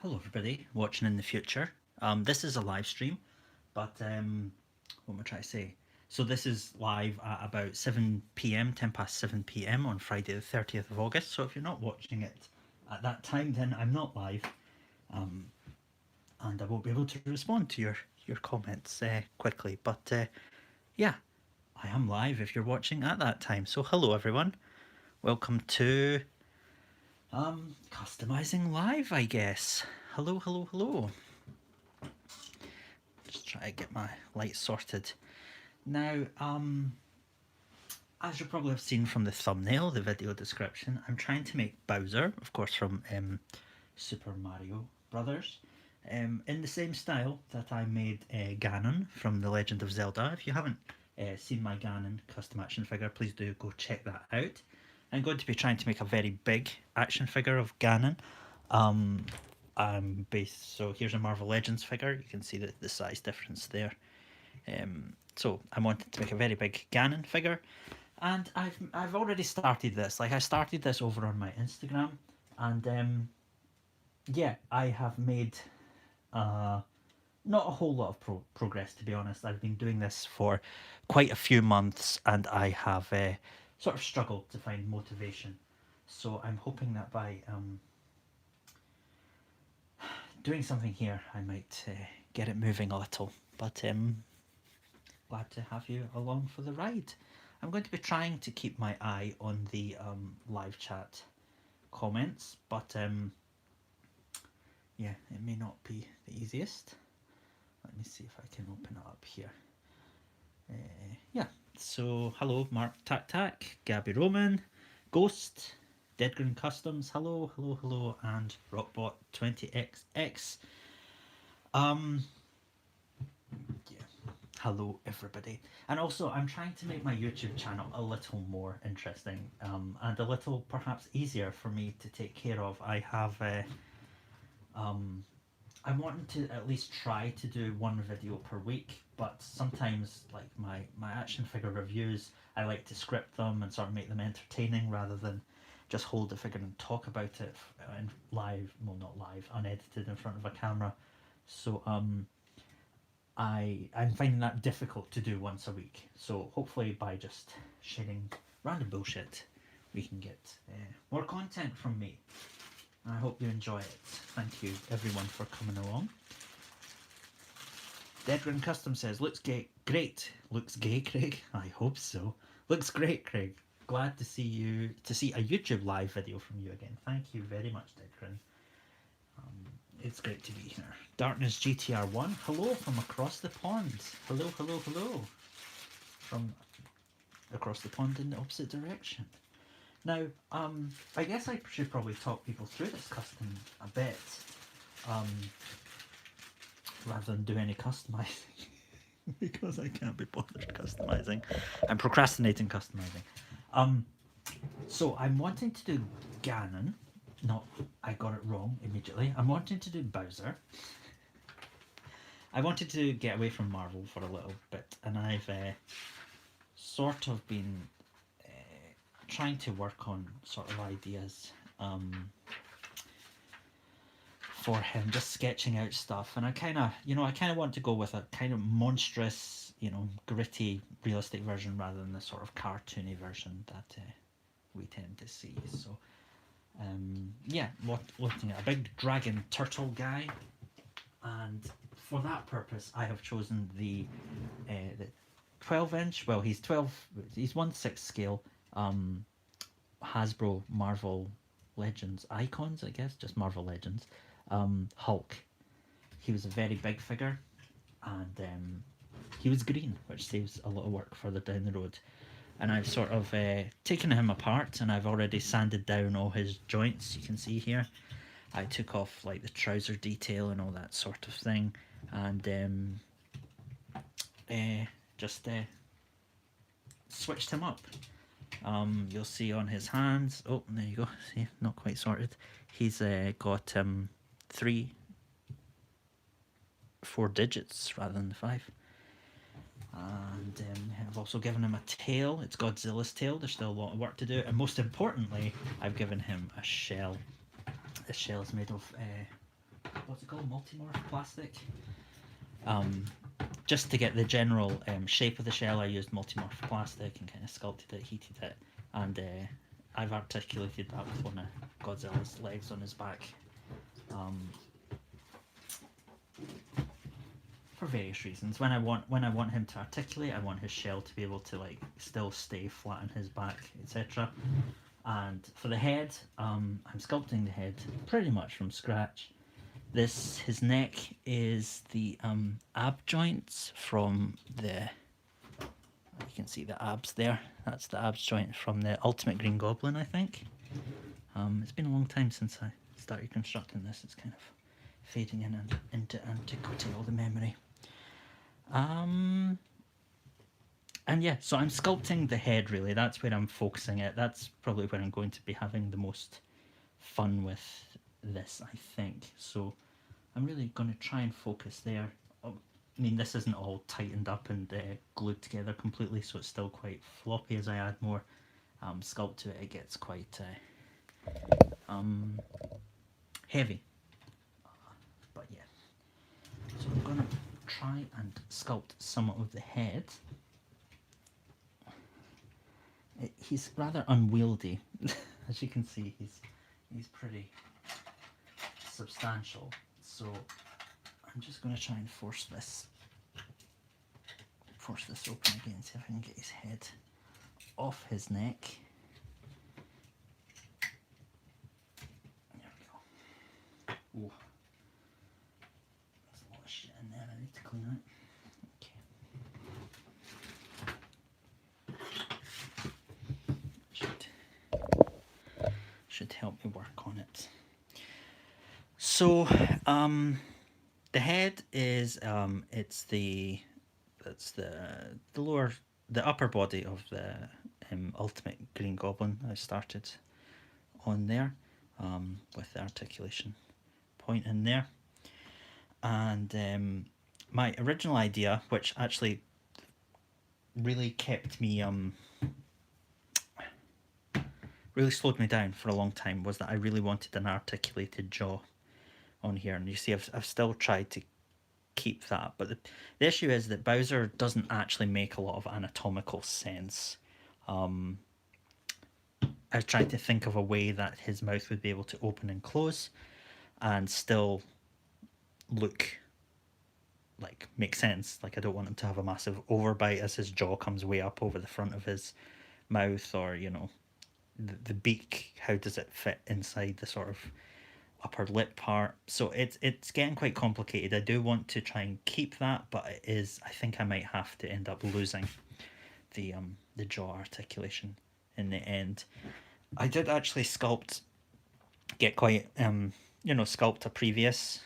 Hello everybody watching in the future. This is a live stream, but what am I trying to say? So this is live at about 7 p.m, 10 past 7 p.m. on Friday the 30th of August. So if you're not watching it at that time, then I'm not live, and I won't be able to respond to your comments quickly. But yeah, I am live if you're watching at that time. So hello everyone, welcome to customizing live, I guess. Hello, hello, hello. Just try to get my lights sorted. Now, as you probably have seen from the thumbnail, the video description, I'm trying to make Bowser, of course from Super Mario Brothers, in the same style that I made Ganon from The Legend of Zelda. If you haven't seen my Ganon custom action figure, please do go check that out. I'm going to be trying to make a very big action figure of Ganon. So here's a Marvel Legends figure. You can see the size difference there. So I wanted to make a very big Ganon figure, and I've already started this. Like I started this over on my Instagram, and yeah, I have made not a whole lot of progress, to be honest. I've been doing this for quite a few months, and I have sort of struggled to find motivation. So I'm hoping that by doing something here, I might get it moving a little. But glad to have you along for the ride. I'm going to be trying to keep my eye on the live chat comments, but yeah, it may not be the easiest. Let me see if I can open it up here. Yeah, so hello Mark Tac Tac, Gabby Roman, Ghost, Deadgreen Customs, hello, hello, hello, and Rockbot 20XX. Yeah, hello everybody. And also I'm trying to make my YouTube channel a little more interesting, and a little perhaps easier for me to take care of. I have I'm wanting to at least try to do one video per week, but sometimes like my action figure reviews, I like to script them and sort of make them entertaining rather than just hold the figure and talk about it in live, well not live, unedited in front of a camera. So I'm finding that difficult to do once a week. So hopefully by just sharing random bullshit, we can get more content from me. I hope you enjoy it. Thank you everyone for coming along. Deadrin Custom says, looks gay, great. Looks gay, Craig? I hope so. Looks great, Craig. Glad to see a YouTube live video from you again. Thank you very much, Deadrin. It's great to be here. Darkness GTR1, hello from across the pond. Hello, hello, hello. From across the pond in the opposite direction. Now, I guess I should probably talk people through this custom a bit, rather than do any customizing, because I can't be bothered customizing. I'm procrastinating customizing. So I'm wanting to do Ganon. No, I got it wrong immediately. I'm wanting to do Bowser. I wanted to get away from Marvel for a little bit, and I've sort of been trying to work on sort of ideas for him, just sketching out stuff, and I kind of want to go with a kind of monstrous, gritty, realistic version rather than the sort of cartoony version that we tend to see. So yeah, looking at a big dragon turtle guy, and for that purpose I have chosen the 12-inch, well he's 1/6 scale Hasbro Marvel Legends icons, I guess, just Marvel Legends, Hulk. He was a very big figure, and he was green, which saves a lot of work further down the road. And I've sort of taken him apart, and I've already sanded down all his joints. You can see here I took off like the trouser detail and all that sort of thing, and just switched him up. You'll see on his hands, oh there you go, see, not quite sorted, he's got 4 digits rather than 5, and I've also given him a tail. It's Godzilla's tail. There's still a lot of work to do, and most importantly I've given him a shell. This shell is made of what's it called, multimorph plastic. Just to get the general shape of the shell, I used multimorph plastic and kind of sculpted it, heated it, and I've articulated that with one of Godzilla's legs on his back. For various reasons. When I want him to articulate, I want his shell to be able to like still stay flat on his back, etc. And for the head, I'm sculpting the head pretty much from scratch. His neck is the ab joints from the. You can see the abs there. That's the abs joint from the Ultimate Green Goblin, I think. It's been a long time since I started constructing this. It's kind of fading in and into antiquity, all the memory. And yeah, so I'm sculpting the head really. That's where I'm focusing it. That's probably where I'm going to be having the most fun with this, I think. So I'm really going to try and focus there. I mean, this isn't all tightened up and glued together completely, so it's still quite floppy. As I add more sculpt to it, it gets quite heavy. But yeah, so I'm going to try and sculpt some of the head. He's rather unwieldy. As you can see, he's pretty substantial. So I'm just going to try and force this open again, see if I can get his head off his neck. There we go. Ooh. There's a lot of shit in there I need to clean out. Should help me work on it. So the head is it's the upper body of the Ultimate Green Goblin. I started on there with the articulation point in there, and my original idea, which actually really kept me really slowed me down for a long time, was that I really wanted an articulated jaw on here, and you see I've still tried to keep that, but the issue is that Bowser doesn't actually make a lot of anatomical sense. I was trying to think of a way that his mouth would be able to open and close and still look like make sense. Like, I don't want him to have a massive overbite as his jaw comes way up over the front of his mouth, or you know, the beak, how does it fit inside the sort of upper lip part? So it's getting quite complicated. I do want to try and keep that, but I think I might have to end up losing the jaw articulation in the end. I did actually sculpt a previous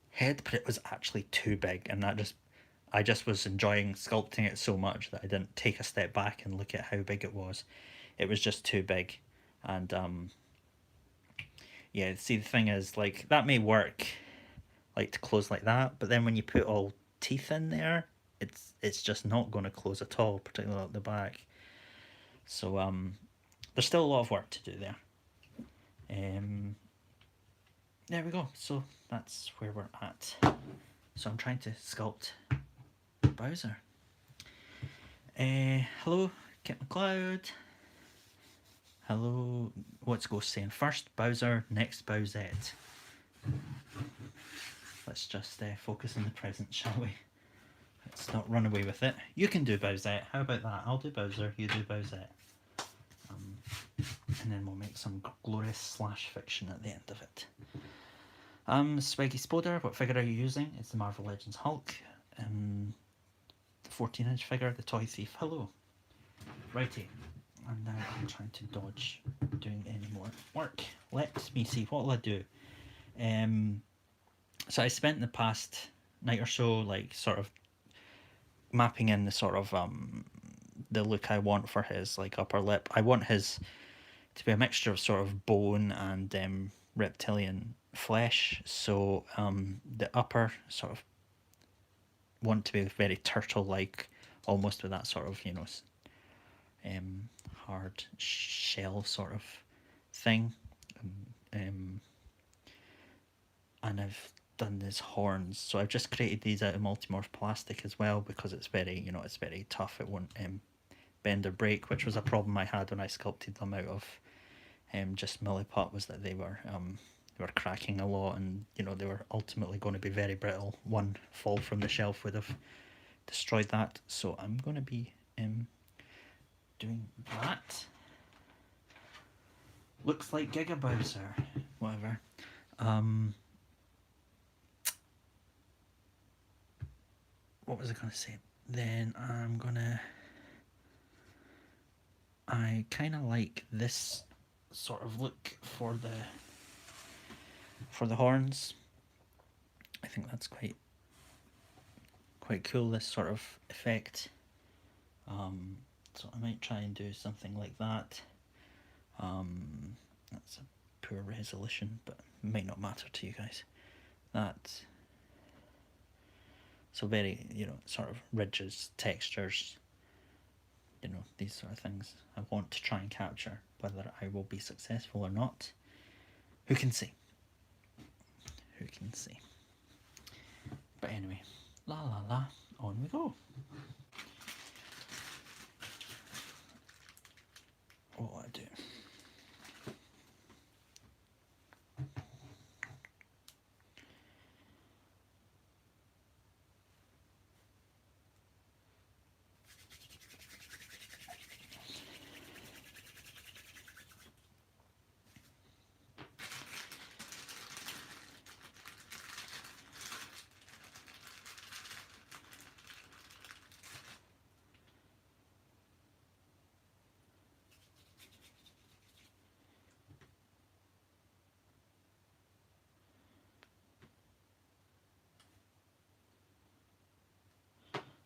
head, but it was actually too big, and I just was enjoying sculpting it so much that I didn't take a step back and look at how big it was. It was just too big, and yeah, see, the thing is, like, that may work, like, to close like that, but then when you put all teeth in there, it's just not going to close at all, particularly at the back. So there's still a lot of work to do there. There we go. So that's where we're at. So I'm trying to sculpt Bowser. Hello, Kit McLeod. Hello, what's Ghost saying? First Bowser, next Bowsette. Let's just focus on the present, shall we? Let's not run away with it. You can do Bowsette. How about that? I'll do Bowser, you do Bowsette. And then we'll make some glorious slash fiction at the end of it. Swaggy Spoder, what figure are you using? It's the Marvel Legends Hulk. The 14-inch figure, the Toy Thief. Hello. Righty. And now I'm trying to dodge doing any more work. Let me see, what will I do? So I spent the past night or so, like, sort of mapping in the sort of the look I want for his, like, upper lip. I want his to be a mixture of sort of bone and reptilian flesh. So the upper sort of want to be very turtle-like, almost with that sort of, you know, hard shell sort of thing. and I've done these horns. So I've just created these out of multimorph plastic as well, because it's very, you know, it's very tough. It won't bend or break, which was a problem I had when I sculpted them out of just milliput, was that they were cracking a lot, and you know, they were ultimately going to be very brittle. One fall from the shelf would have destroyed that. So I'm going to be doing that. Looks like Giga Bowser, whatever. What was I going to say? Then I kind of like this sort of look for the horns. I think that's quite cool, this sort of effect. So I might try and do something like that. That's a poor resolution, but it might not matter to you guys. That, so very, you know, sort of ridges, textures, you know, these sort of things I want to try and capture. Whether I will be successful or not, who can say? Who can say? But anyway, la la la, on we go. What will I do?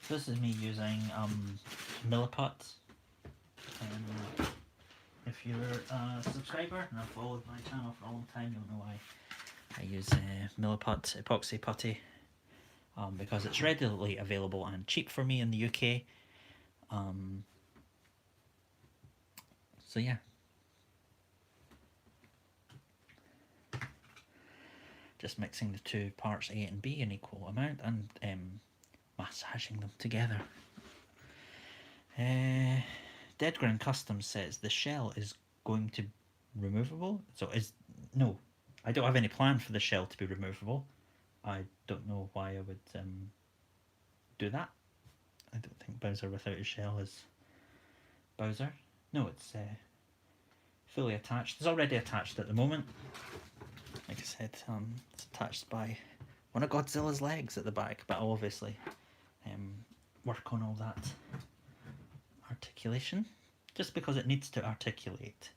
This is me using milliput. If you're a subscriber and have followed my channel for a long time, you'll know I use milliput epoxy putty, because it's readily available and cheap for me in the UK. So yeah, just mixing the two parts A and B in equal amount and massaging them together. Deadgrin Custom says the shell is going to be removable. So no, I don't have any plan for the shell to be removable. I don't know why I would do that. I don't think Bowser without his shell is Bowser. No, it's fully attached. It's already attached at the moment. Like I said, it's attached by one of Godzilla's legs at the back, but I'll obviously work on all that articulation, just because it needs to articulate.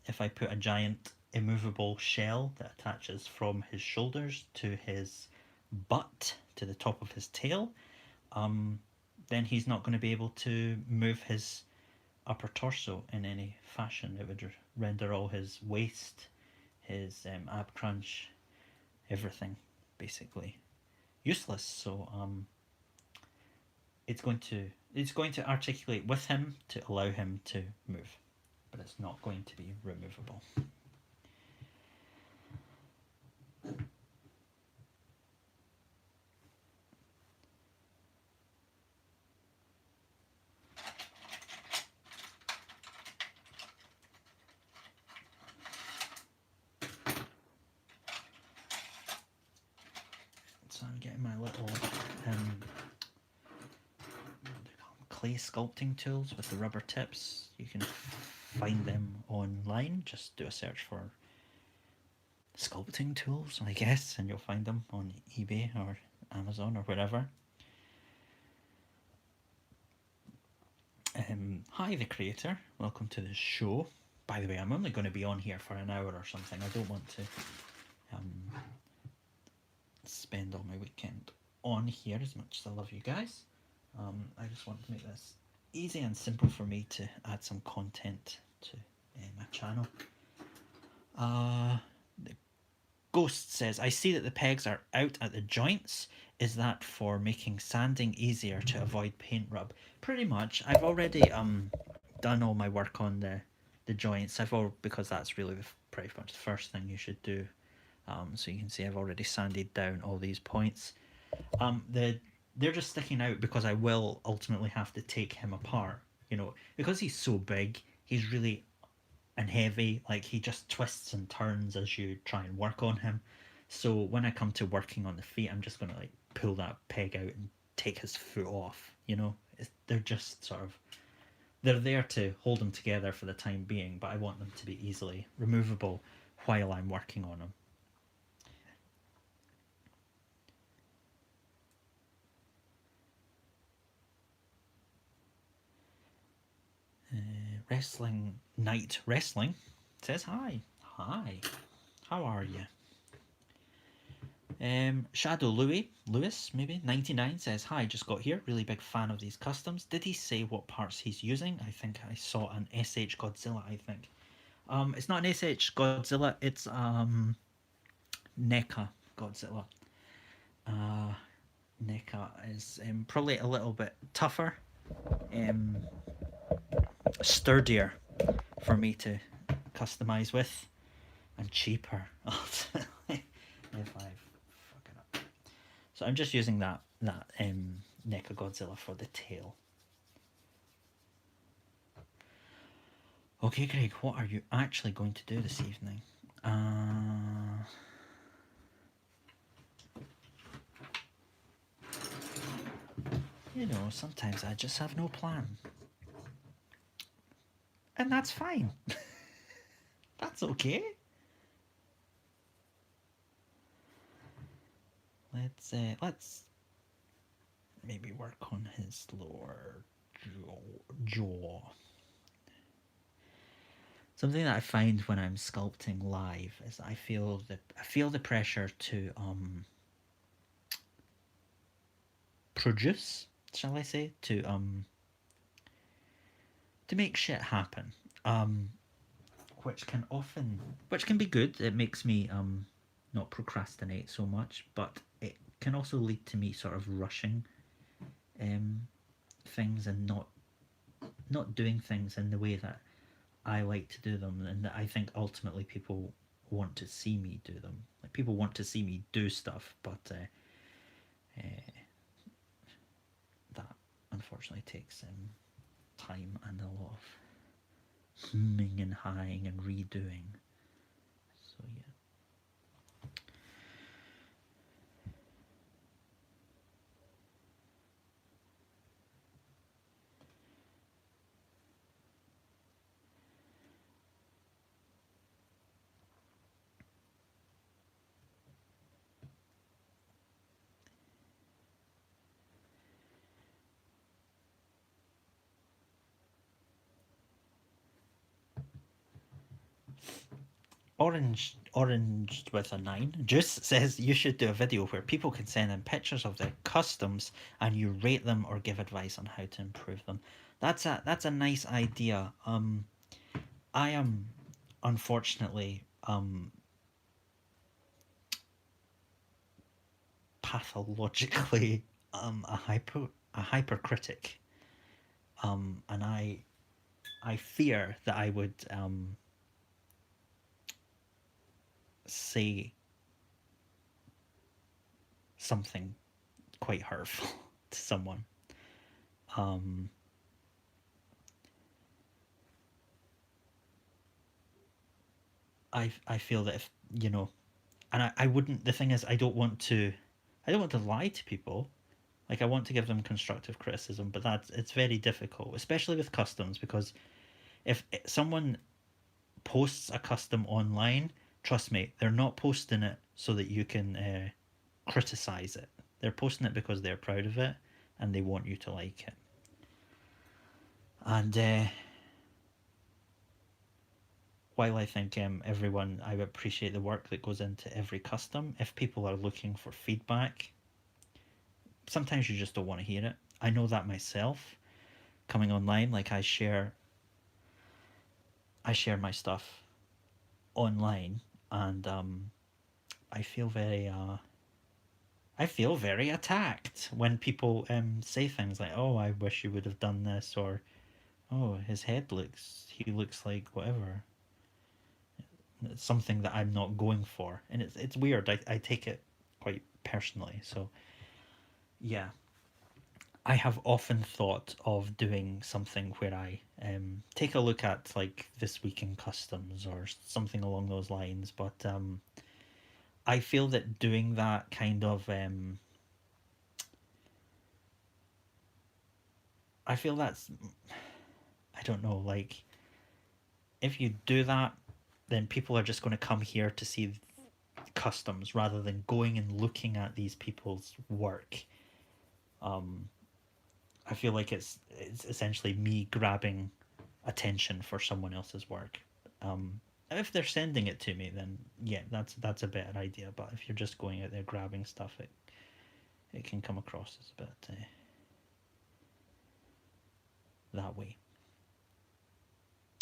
If I put a giant immovable shell that attaches from his shoulders to his butt to the top of his tail, then he's not going to be able to move his upper torso in any fashion. It would render all his waist, his ab crunch, everything basically useless. So it's going to articulate with him to allow him to move, but it's not going to be removable. So I'm getting my little clay sculpting tools with the rubber tips. You can find them online. Just do a search for sculpting tools, I guess, and you'll find them on eBay or Amazon or wherever. Hi, the creator. Welcome to the show. By the way, I'm only going to be on here for an hour or something. I don't want to spend all my weekend on here, as much as I love you guys. I just want to make this easy and simple for me to add some content to my channel. The Ghost says, I see that the pegs are out at the joints. Is that for making sanding easier to avoid paint rub? Pretty much. I've already done all my work on the joints. Because that's really pretty much the first thing you should do So you can see I've already sanded down all these points. They're just sticking out because I will ultimately have to take him apart. You know, because he's so big, he's really and heavy. Like he just twists and turns as you try and work on him. So when I come to working on the feet, I'm just gonna like pull that peg out and take his foot off. You know, they're just sort of they're there to hold them together for the time being, but I want them to be easily removable while I'm working on them. Wrestling Night Wrestling says hi. Hi. How are you? Shadow Lewis, maybe 99 says hi. Just got here. Really big fan of these customs. Did he say what parts he's using? I think I saw an SH Godzilla. I think. It's not an SH Godzilla. It's NECA Godzilla. NECA is probably a little bit tougher, um, sturdier for me to customize with, and cheaper. If I fuck it up. So I'm just using that NECA Godzilla for the tail. Okay, Greg, what are you actually going to do this evening? You know, sometimes I just have no plan. And that's fine. That's okay. Let's maybe work on his lower jaw. Something that I find when I'm sculpting live is I feel the pressure to produce, shall I say, to make shit happen. Which can be good. It makes me not procrastinate so much, but it can also lead to me sort of rushing things and not doing things in the way that I like to do them, and that I think ultimately people want to see me do them. Like people want to see me do stuff, but that unfortunately takes time and a lot of humming and hawing and redoing. So yeah. Orange with a 9. Juice says you should do a video where people can send in pictures of their customs and you rate them or give advice on how to improve them. That's a nice idea. I am unfortunately pathologically a hypercritic. And I fear that I would say something quite hurtful to someone. I feel that if you know, and I wouldn't. The thing is, I don't want to lie to people. Like I want to give them constructive criticism, but it's very difficult, especially with customs, because if someone posts a custom online, trust me, they're not posting it so that you can criticize it. They're posting it because they're proud of it and they want you to like it. And while I think I appreciate the work that goes into every custom, if people are looking for feedback, sometimes you just don't want to hear it. I know that myself. Coming online, like I share my stuff online, and I feel very attacked when people say things like, "Oh, I wish you would have done this," or "Oh, he looks like whatever." It's something that I'm not going for, and it's weird. I take it quite personally. So yeah, I have often thought of doing something where I take a look at like This Week in Customs or something along those lines, but I feel that doing that kind of I feel that's I don't know, like if you do that, then people are just going to come here to see customs rather than going and looking at these people's work. Um, I feel like it's essentially me grabbing attention for someone else's work. If they're sending it to me, then yeah, that's a better idea. But if you're just going out there grabbing stuff, it can come across as a bit that way.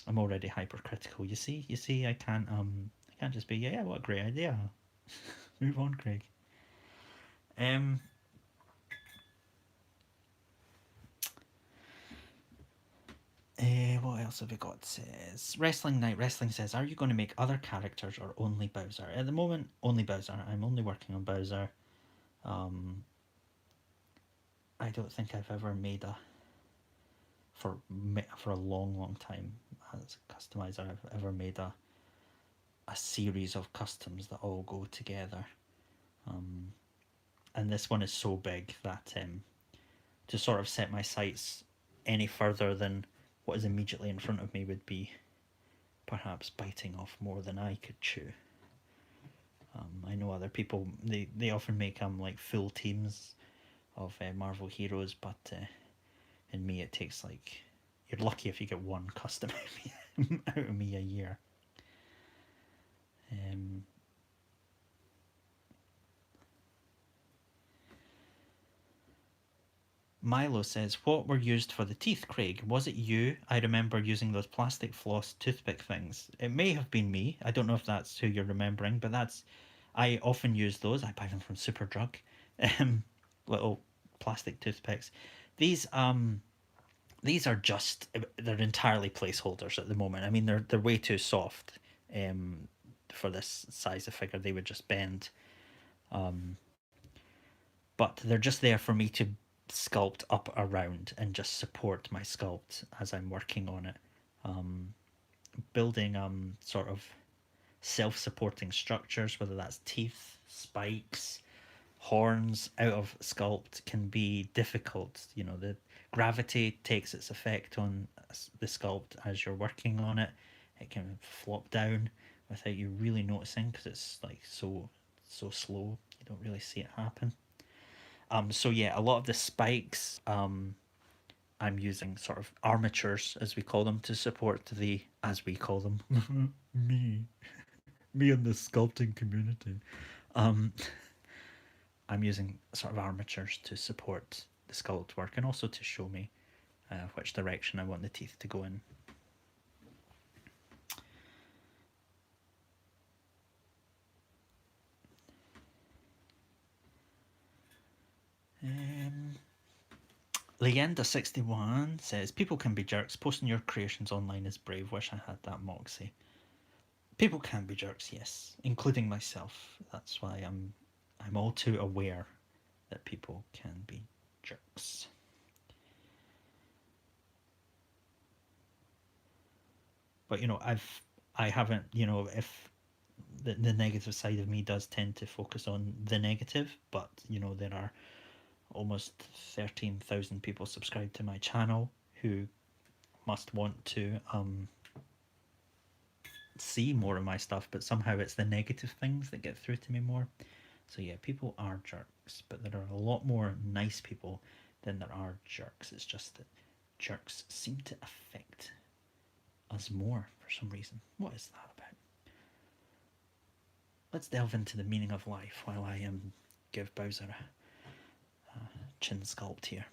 I'm already hypercritical. You see, I can't just be yeah, what a great idea. Move on, Craig. Um, what else have we got? Says Wrestling Night. Wrestling says, "Are you going to make other characters or only Bowser?" At the moment, only Bowser. I'm only working on Bowser. Um, I don't think I've ever made a for a long, long time as a customizer. I've ever made a series of customs that all go together. Um, and this one is so big that to sort of set my sights any further than what is immediately in front of me would be perhaps biting off more than I could chew. I know other people they often make like full teams of Marvel heroes, but in me it takes like you're lucky if you get one custom out of me a year. Um, Milo says, "What were used for the teeth, Craig? Was it you? I remember using those plastic floss toothpick things. It may have been me. I don't know if that's who you're remembering, but that's I often use those. I buy them from Superdrug. Um, little plastic toothpicks. These these are just they're entirely placeholders at the moment. I mean they're way too soft for this size of figure. They would just bend. Um, but they're just there for me to sculpt up around and just support my sculpt as I'm working on it. Um, Building sort of self-supporting structures, whether that's teeth, spikes, horns out of sculpt can be difficult. You know, the gravity takes its effect on the sculpt as you're working on it. It can flop down without you really noticing because it's like so slow. You don't really see it happen. So yeah, a lot of the spikes, I'm using sort of armatures, as we call them, to support the, as we call them, me, me in the sculpting community. Um, I'm using sort of armatures to support the sculpt work and also to show me which direction I want the teeth to go in. Legenda61 says, "People can be jerks. Posting your creations online is brave. Wish I had that moxie." People can be jerks, yes, including myself. That's why I'm all too aware that people can be jerks. But you know, I haven't, you know, if the negative side of me does tend to focus on the negative, but you know, there are almost 13,000 people subscribed to my channel who must want to see more of my stuff, but somehow it's the negative things that get through to me more. So yeah, people are jerks, but there are a lot more nice people than there are jerks. It's just that jerks seem to affect us more for some reason. What is that about? Let's delve into the meaning of life while I give Bowser a chin sculpt here.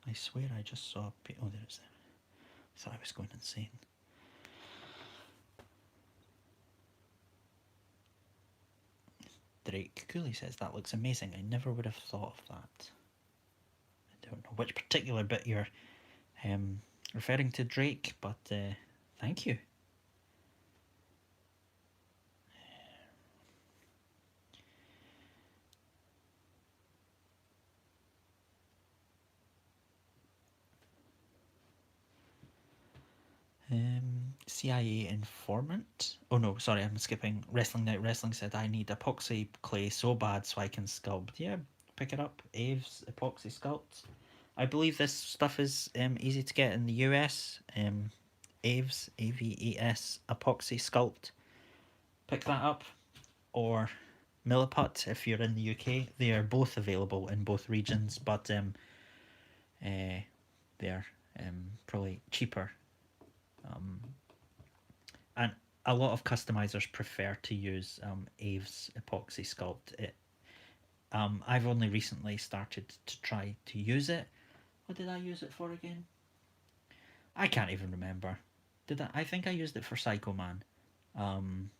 I swear I just saw oh, there's there. I thought I was going insane. Drake Cooley says, "That looks amazing. I never would have thought of that." I don't know which particular bit you're referring to Drake, but thank you. CIA informant. Oh no, sorry, I'm skipping. Wrestling Night Wrestling said I need epoxy clay so bad so I can sculpt. Yeah, pick it up. Aves epoxy sculpt. I believe this stuff is easy to get in the US. Aves AVES epoxy sculpt. Pick that up, or Milliput if you're in the UK. They are both available in both regions, but they're probably cheaper. And a lot of customizers prefer to use Aves epoxy sculpt. I've only recently started to try to use it. What did I use it for again? I can't even remember. Did I think I used it for Psycho Man. And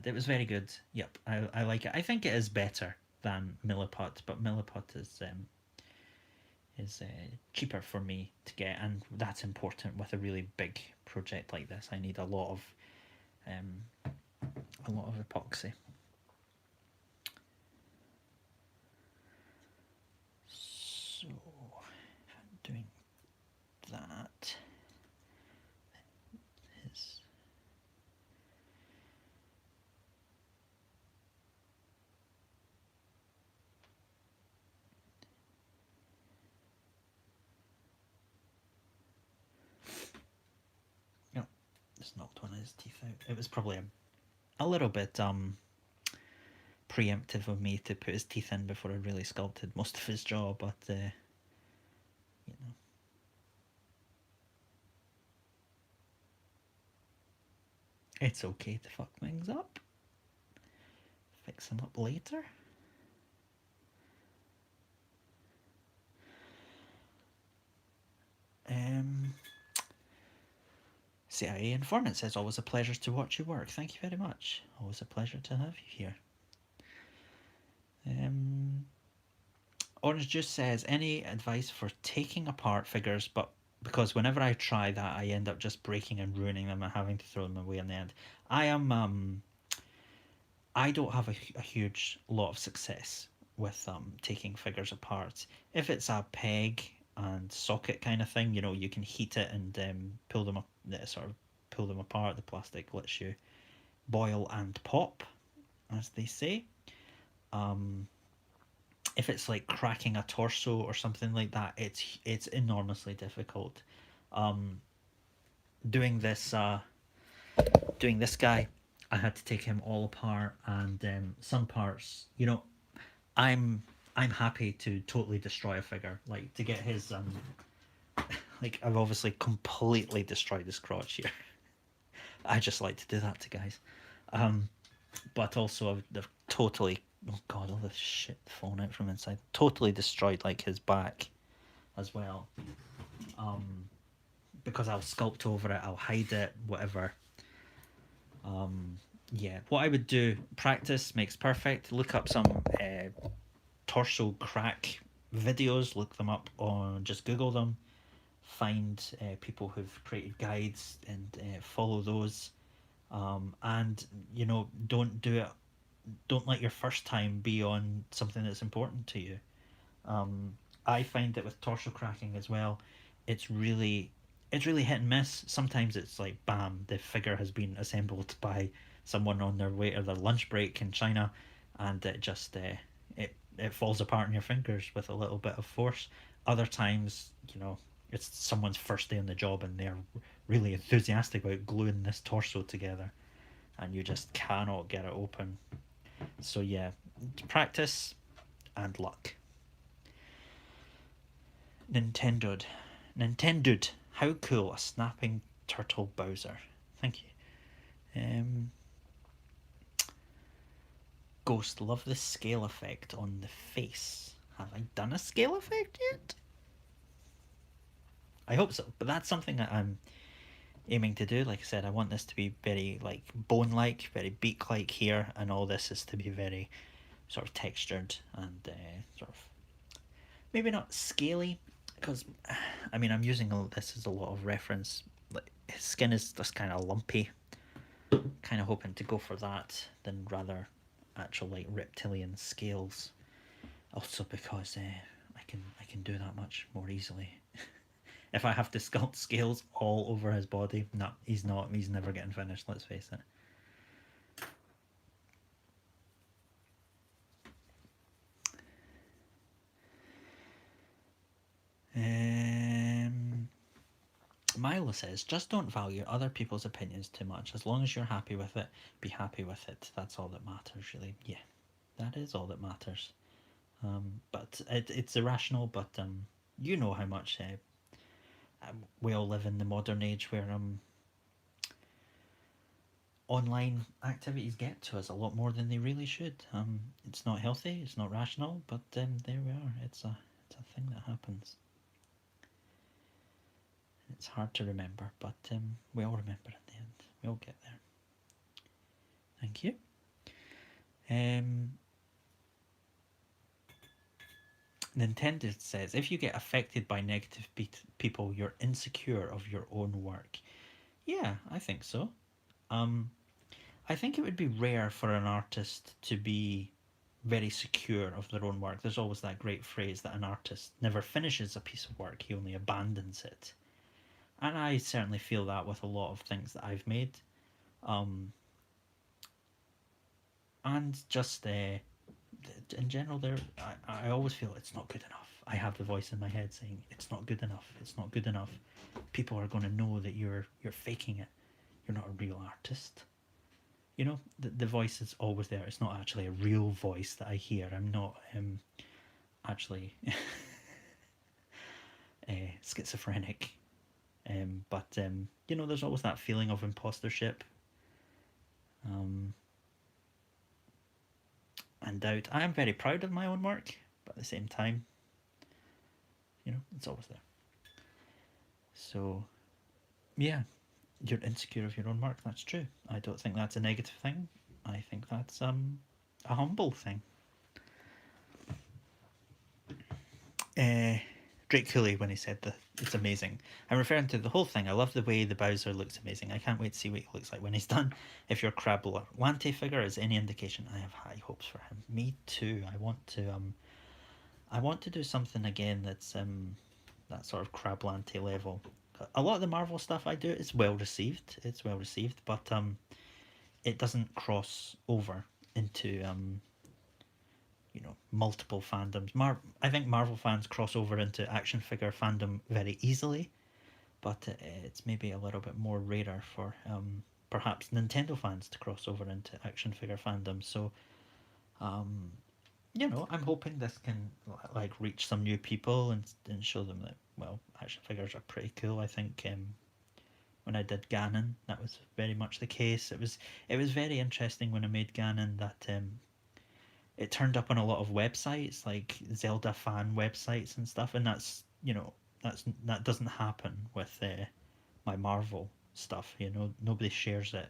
it was very good. Yep, I like it. I think it is better than Milliput, but Milliput is cheaper for me to get, and that's important with a really big project like this. I need a lot of epoxy. So if I'm doing that, his no, just knocked one of his teeth out. It was probably a little bit preemptive of me to put his teeth in before I really sculpted most of his jaw, but you know. It's okay to fuck things up. Fix them up later. CIA informant says, always a pleasure to watch you work. Thank you very much. Always a pleasure to have you here. Orange Juice says, any advice for taking apart figures, but because whenever I try that, I end up just breaking and ruining them and having to throw them away in the end. I don't have a huge lot of success with taking figures apart. If it's a peg and socket kind of thing, you can heat it and pull them up, sort of pull them apart. The plastic lets you boil and pop, as they say. If it's like cracking a torso or something like that, it's enormously difficult. Doing this guy, I had to take him all apart, and some parts, I'm happy to totally destroy a figure, like to get his like I've obviously completely destroyed his crotch here. I just like to do that to guys, but also I've totally, oh god, all this shit falling out from inside, totally destroyed like his back as well, because I'll sculpt over it, I'll hide it, whatever. Yeah, what I would do, practice makes perfect. Look up some torso crack videos, look them up on, just Google them, find people who've created guides and follow those. And don't let your first time be on something that's important to you. I find that with torso cracking as well, it's really hit and miss. Sometimes it's like bam, the figure has been assembled by someone on their way or their lunch break in China, and it just it falls apart in your fingers with a little bit of force. Other times, it's someone's first day on the job and they're really enthusiastic about gluing this torso together, and you just cannot get it open. So yeah, practice and luck. Nintendoed. How cool, a snapping turtle Bowser. Thank you. Ghost, love the scale effect on the face. Have I done a scale effect yet? I hope so, but that's something that I'm aiming to do. Like I said, I want this to be very like bone-like, very beak-like here, and all this is to be very sort of textured and sort of maybe not scaly. because I mean I'm using this as a lot of reference. Like his skin is just kind of lumpy, kind of hoping to go for that than rather actual like reptilian scales. Also because I can do that much more easily. If I have to sculpt scales all over his body, no, he's not. He's never getting finished. Let's face it. Milo says, just don't value other people's opinions too much. As long as you're happy with it, be happy with it. That's all that matters, really. Yeah, that is all that matters. But it's irrational, but you know how much we all live in the modern age where online activities get to us a lot more than they really should. It's not healthy, it's not rational, but there we are. It's a thing that happens. It's hard to remember, but we all remember in the end. We all get there. Thank you. Nintendo says, if you get affected by negative people, you're insecure of your own work. Yeah, I think so. I think it would be rare for an artist to be very secure of their own work. There's always that great phrase that an artist never finishes a piece of work, he only abandons it. And I certainly feel that with a lot of things that I've made. And just in general, I always feel it's not good enough. I have the voice in my head saying it's not good enough. It's not good enough. People are going to know that you're faking it. You're not a real artist. You know, the voice is always there. It's not actually a real voice that I hear. I'm not actually schizophrenic. But you know, there's always that feeling of impostership. And doubt. I am very proud of my own work, but at the same time, you know, it's always there. So, yeah, you're insecure of your own work. That's true. I don't think that's a negative thing. I think that's a humble thing. Drake Cooley, when he said that it's amazing, I'm referring to the whole thing. I love the way the Bowser looks amazing. I can't wait to see what he looks like when he's done. If your Crabbler Lante figure is any indication, I have high hopes for him. Me too. I want to do something again that's that sort of Crablante level. A lot of the Marvel stuff I do is well received. It's well received, but it doesn't cross over into you know, multiple fandoms. I think Marvel fans cross over into action figure fandom very easily, but it's maybe a little bit more rarer for perhaps Nintendo fans to cross over into action figure fandom. So, you know, I'm hoping this can like reach some new people and show them that, well, action figures are pretty cool. I think when I did Ganon, that was very much the case. It was very interesting when I made Ganon that it turned up on a lot of websites, like Zelda fan websites and stuff, and that's, you know, that doesn't happen with my Marvel stuff. You know, nobody shares it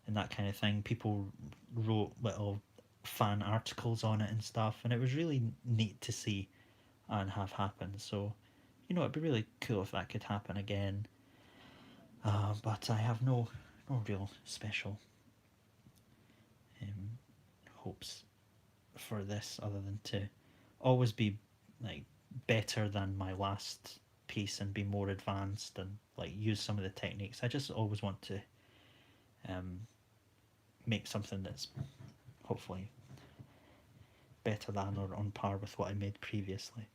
and that kind of thing. People wrote little fan articles on it and stuff, and it was really neat to see and have happen. So, you know, it'd be really cool if that could happen again. But I have no real special hopes for this other than to always be like better than my last piece and be more advanced and like use some of the techniques. I just always want to make something that's hopefully better than or on par with what I made previously.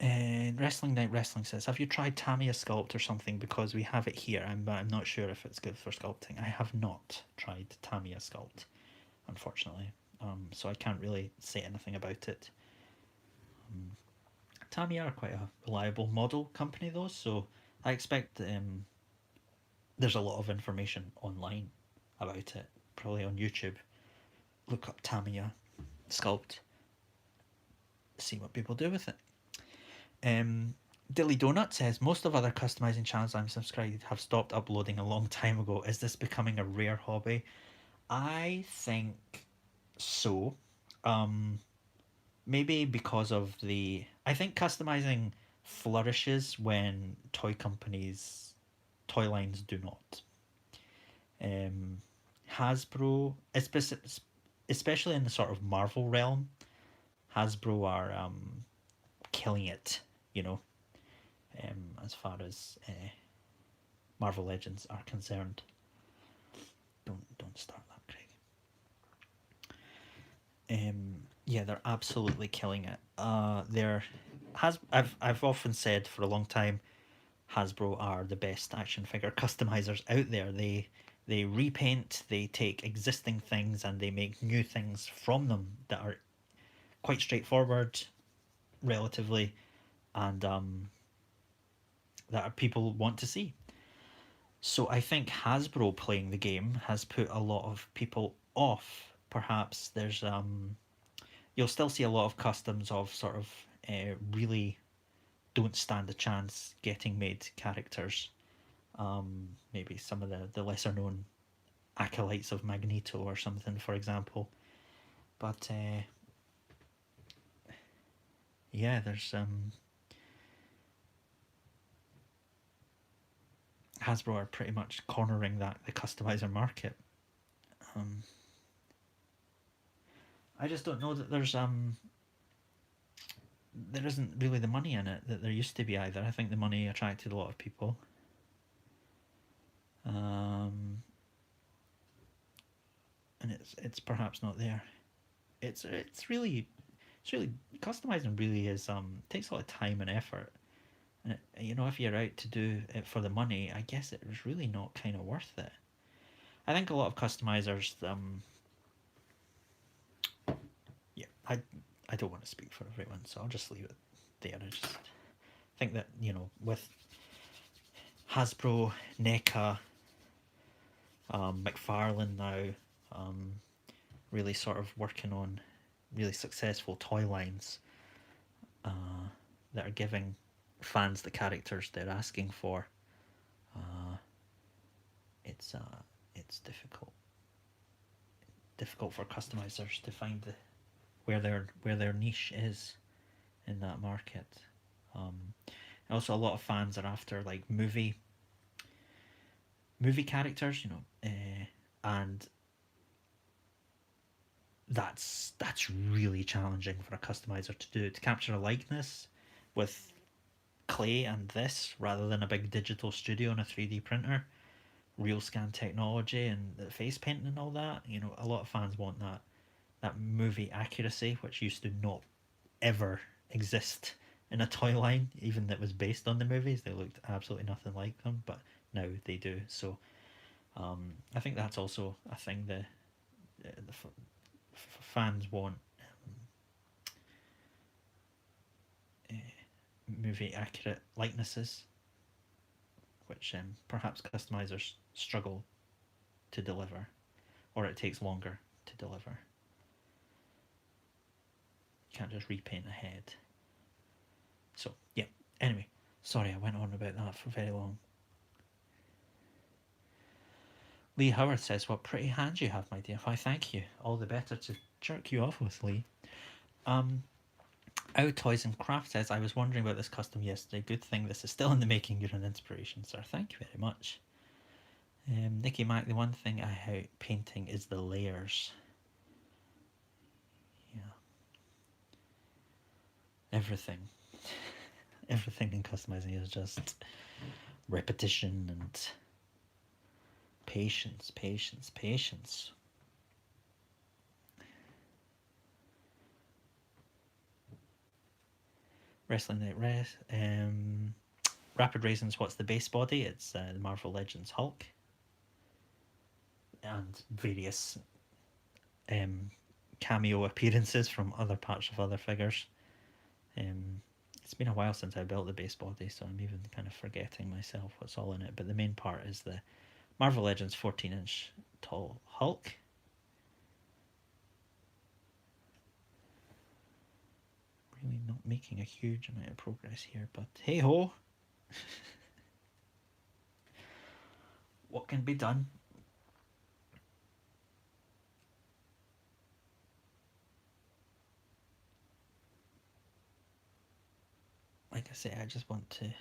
And Wrestling Night Wrestling says, have you tried Tamiya Sculpt or something? Because we have it here. I'm not sure if it's good for sculpting. I have not tried Tamiya Sculpt, unfortunately. So I can't really say anything about it. Tamiya are quite a reliable model company though, so I expect there's a lot of information online about it. Probably on YouTube. Look up Tamiya Sculpt. See what people do with it. Dilly Donut says, most of other customizing channels I'm subscribed have stopped uploading a long time ago. Is this becoming a rare hobby? I think so. Um, Maybe because of the. I think customizing flourishes when toy lines do not. Um, Hasbro, especially in the sort of Marvel realm, Hasbro are killing it, you know, as far as Marvel Legends are concerned. Don't start that, Craig. Yeah, they're absolutely killing it. I've often said for a long time, Hasbro are the best action figure customizers out there. They repaint, they take existing things and they make new things from them that are quite straightforward, relatively, and that people want to see. So I think Hasbro playing the game has put a lot of people off. Perhaps you'll still see a lot of customs of sort of really don't stand a chance getting made characters. Maybe some of the lesser known acolytes of Magneto or something, for example. But yeah, there's Hasbro are pretty much cornering the customizer market. I just don't know that there isn't really the money in it that there used to be either. I think the money attracted a lot of people. And it's perhaps not there. It's really customizing really is takes a lot of time and effort. And you know, if you're out to do it for the money, I guess it was really not kind of worth it. I think a lot of customizers yeah, I don't want to speak for everyone, so I'll just leave it there. I just think that, you know, with Hasbro, NECA, McFarlane now, really sort of working on really successful toy lines that are giving fans the characters they're asking for. It's difficult for customizers to find where their niche is in that market. Also, a lot of fans are after like movie characters, you know, and that's really challenging for a customizer to do, to capture a likeness with clay and this rather than a big digital studio and a 3D printer, real scan technology and the face painting and all that. You know, a lot of fans want that movie accuracy, which used to not ever exist in a toy line, even that was based on the movies. They looked absolutely nothing like them, but now they do. So I think that's also a thing the fans want movie accurate likenesses, which perhaps customizers struggle to deliver, or it takes longer to deliver. You can't just repaint a head. So yeah. Anyway, sorry I went on about that for very long. Lee Howard says, "What pretty hands you have, my dear." Why, thank you. All the better to jerk you off with, Lee. Out Toys and Craft says, "I was wondering about this custom yesterday. Good thing this is still in the making. You're an inspiration, sir." Thank you very much. Nicky Mac, the one thing I hate painting is the layers. Yeah. Everything in customizing is just repetition and patience. Wrestling Night Rest. Rapid Raisins, what's the base body? It's the Marvel Legends Hulk. And various cameo appearances from other parts of other figures. It's been a while since I built the base body, so I'm even kind of forgetting myself what's all in it. But the main part is the Marvel Legends 14-inch tall Hulk. Really not making a huge amount of progress here, but hey ho. What can be done? Like I say, I just want to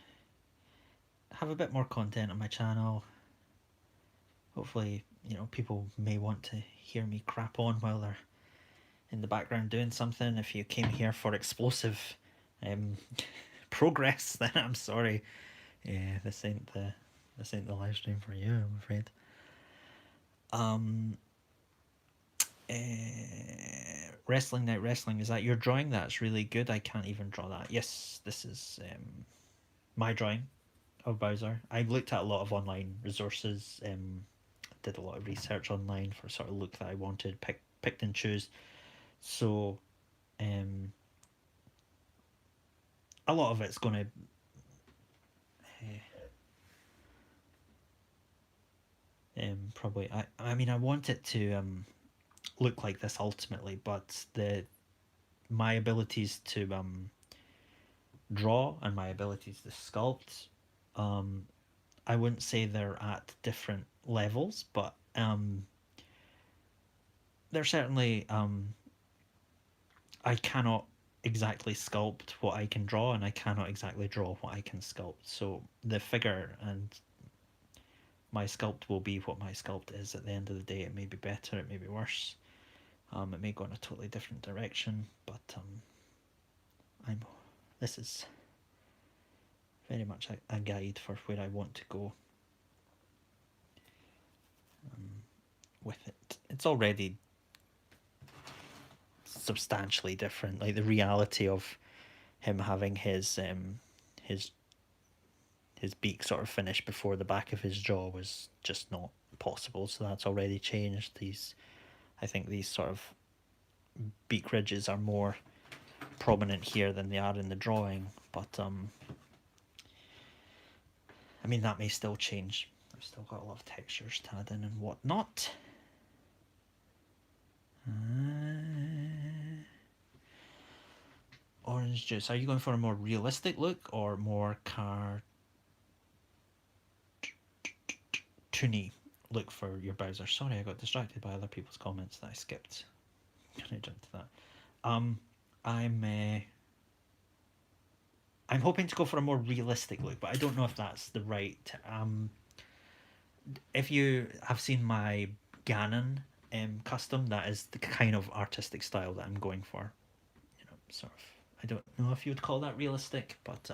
have a bit more content on my channel. Hopefully, you know, people may want to hear me crap on while they're in the background doing something. If you came here for explosive progress, then I'm sorry. Yeah, this ain't the live stream for you, I'm afraid. Wrestling Night Wrestling, is that your drawing? That's really good. I can't even draw that. Yes, this is my drawing of Bowser. I looked at a lot of online resources, did a lot of research online for sort of look that I wanted, picked and choose. So a lot of it's going to probably I mean I want it to look like this ultimately, but my abilities to draw and my abilities to sculpt, I wouldn't say they're at different levels, but they're certainly I cannot exactly sculpt what I can draw, and I cannot exactly draw what I can sculpt. So the figure and my sculpt will be what my sculpt is at the end of the day. It may be better, it may be worse. It may go in a totally different direction, but this is very much a guide for where I want to go with it. It's already substantially different. Like the reality of him having his beak sort of finished before the back of his jaw was just not possible. So that's already changed. I think these sort of beak ridges are more prominent here than they are in the drawing, but I mean that may still change. I've still got a lot of textures to add in and whatnot. Orange juice. Are you going for a more realistic look or more cartoony look for your Bowser? Sorry, I got distracted by other people's comments that I skipped. Can I jump to that? I'm hoping to go for a more realistic look, but I don't know if that's the right. If you have seen my Ganon custom, that is the kind of artistic style that I'm going for. You know, sort of. I don't know if you would call that realistic, but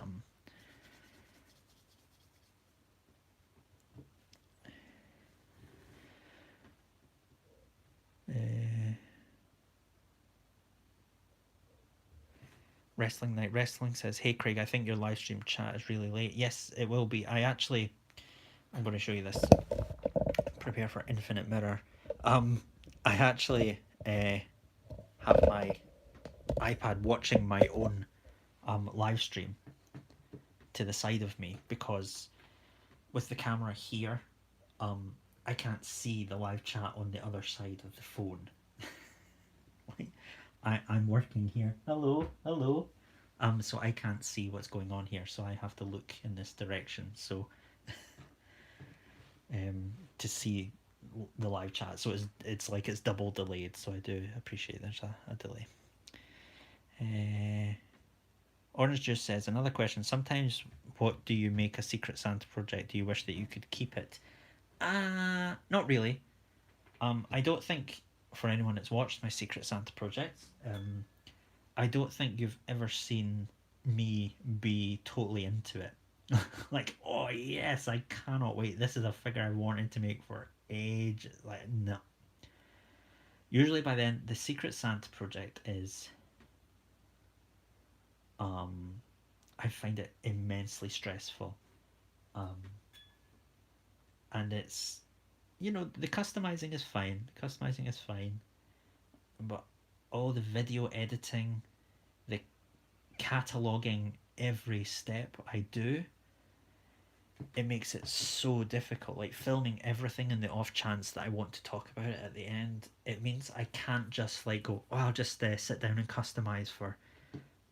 Wrestling Night Wrestling says, "Hey Craig, I think your live stream chat is really late." Yes, it will be. I'm going to show you this. Prepare for infinite mirror. I actually have my iPad watching my own live stream to the side of me, because with the camera here, I can't see the live chat on the other side of the phone. Like, I'm working here. Hello, hello. So I can't see what's going on here, so I have to look in this direction. So, to see the live chat, so it's like it's double delayed. So I do appreciate there's a delay. Orange Juice says, another question. Sometimes, what do you make a Secret Santa project? Do you wish that you could keep it? Not really. I don't think, for anyone that's watched my Secret Santa project, I don't think you've ever seen me be totally into it. Like, oh yes, I cannot wait. This is a figure I wanted to make for ages. Like, no. Usually by then, the Secret Santa project is I find it immensely stressful. And it's, you know, the customizing is fine. Customizing is fine. But all the video editing, the cataloging every step I do, it makes it so difficult. Like filming everything in the off chance that I want to talk about it at the end, it means I can't just like go, oh, I'll just sit down and customize for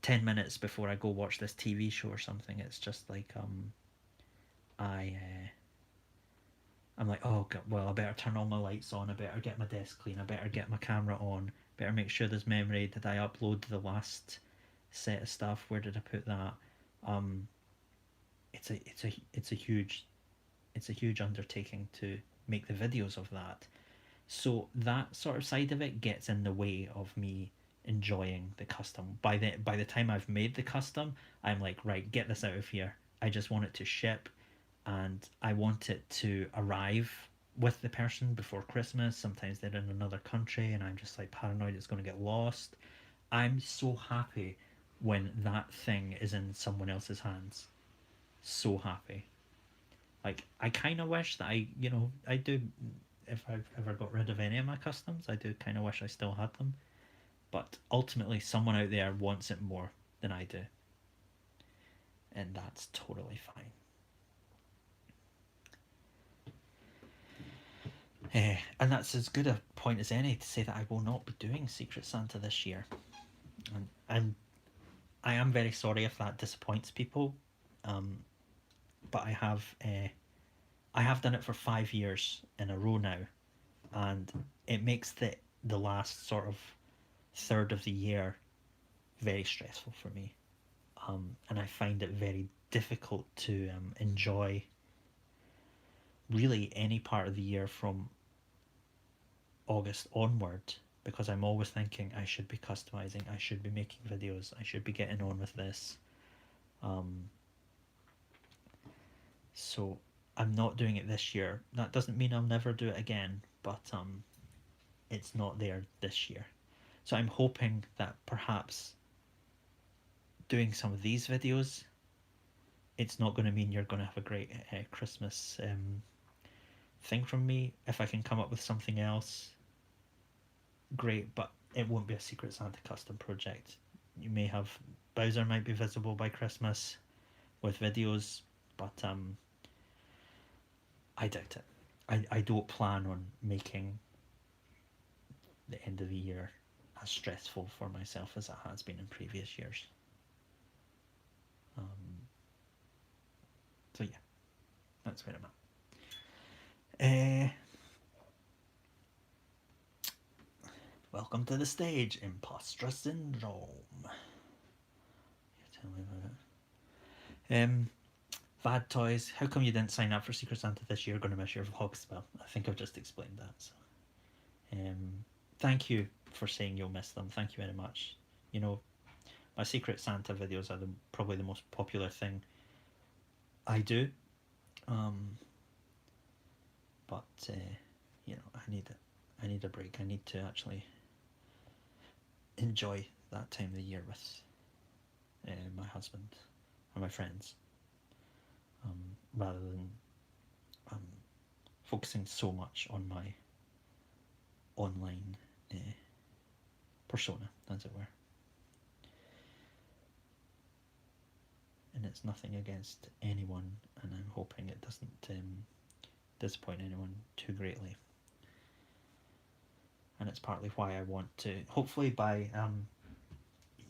10 minutes before I go watch this TV show or something, it's just like I I'm like, oh God, well, I better turn all my lights on, I better get my desk clean, I better get my camera on, better make sure there's memory. Did I upload the last set of stuff? Where did I put that? um it's a huge undertaking to make the videos of that. So that sort of side of it gets in the way of me enjoying the custom. By the time I've made the custom, I'm like, right, get this out of here. I just want it to ship, and I want it to arrive with the person before Christmas. Sometimes they're in another country and I'm just like paranoid it's going to get lost. I'm so happy when that thing is in someone else's hands. So happy. Like, I kind of wish that I do, if I've ever got rid of any of my customs, I do kind of wish I still had them. But ultimately, someone out there wants it more than I do. And that's totally fine. And that's as good a point as any to say that I will not be doing Secret Santa this year. And I am very sorry if that disappoints people. But I have done it for 5 years in a row now, and it makes the last sort of third of the year very stressful for me, and I find it very difficult to enjoy really any part of the year from August onward, because I'm always thinking I should be customizing, I should be making videos, I should be getting on with this. So I'm not doing it this year. That doesn't mean I'll never do it again, but it's not there this year. So I'm hoping that perhaps doing some of these videos, it's not going to mean you're going to have a great Christmas thing from me. If I can come up with something else, great, but it won't be a Secret Santa custom project. You may have Bowser might be visible by Christmas with videos, but I doubt it. I don't plan on making the end of the year as stressful for myself as it has been in previous years. So yeah, that's where I'm at. Welcome to the stage, imposter syndrome. Tell me about it. Vad Toys, how come you didn't sign up for Secret Santa this year? Going to miss your vlogs. Well, I think I've just explained that. So, thank you for saying you'll miss them. Thank you very much. You know, my Secret Santa videos are probably the most popular thing I do. But I need a break. I need to actually enjoy that time of the year with my husband and my friends, rather than focusing so much on my online persona, as it were. And it's nothing against anyone, and I'm hoping it doesn't disappoint anyone too greatly. And it's partly why I want to, hopefully by,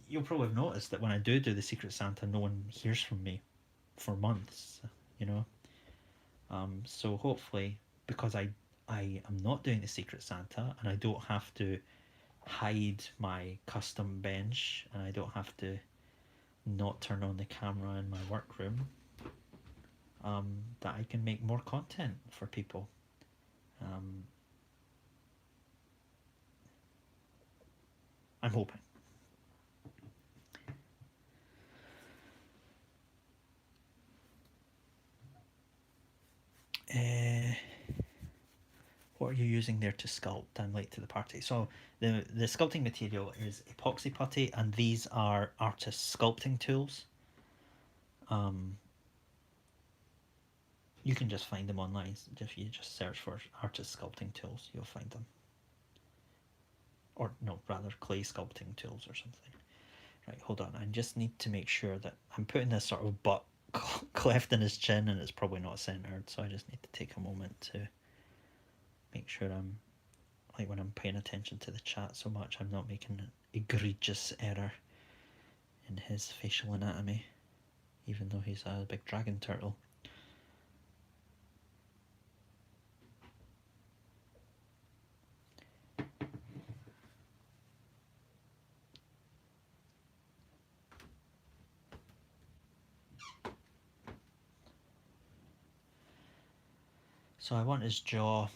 you'll probably have noticed that when I do the Secret Santa, no one hears from me for months, so hopefully, because I am not doing the Secret Santa, and I don't have to hide my custom bench, and I don't have to not turn on the camera in my workroom, that I can make more content for people. I'm hoping. What are you using there to sculpt? I'm late to the party. So the sculpting material is epoxy putty, and these are artist sculpting tools. You can just find them online. If you just search for artist sculpting tools, you'll find them. Or no, rather clay sculpting tools or something. Right, hold on. I just need to make sure that I'm putting this sort of butt cleft in his chin, and it's probably not centered, so I just need to take a moment to make sure I'm, when I'm paying attention to the chat so much, I'm not making an egregious error in his facial anatomy, even though he's a big dragon turtle. So I want his jaw,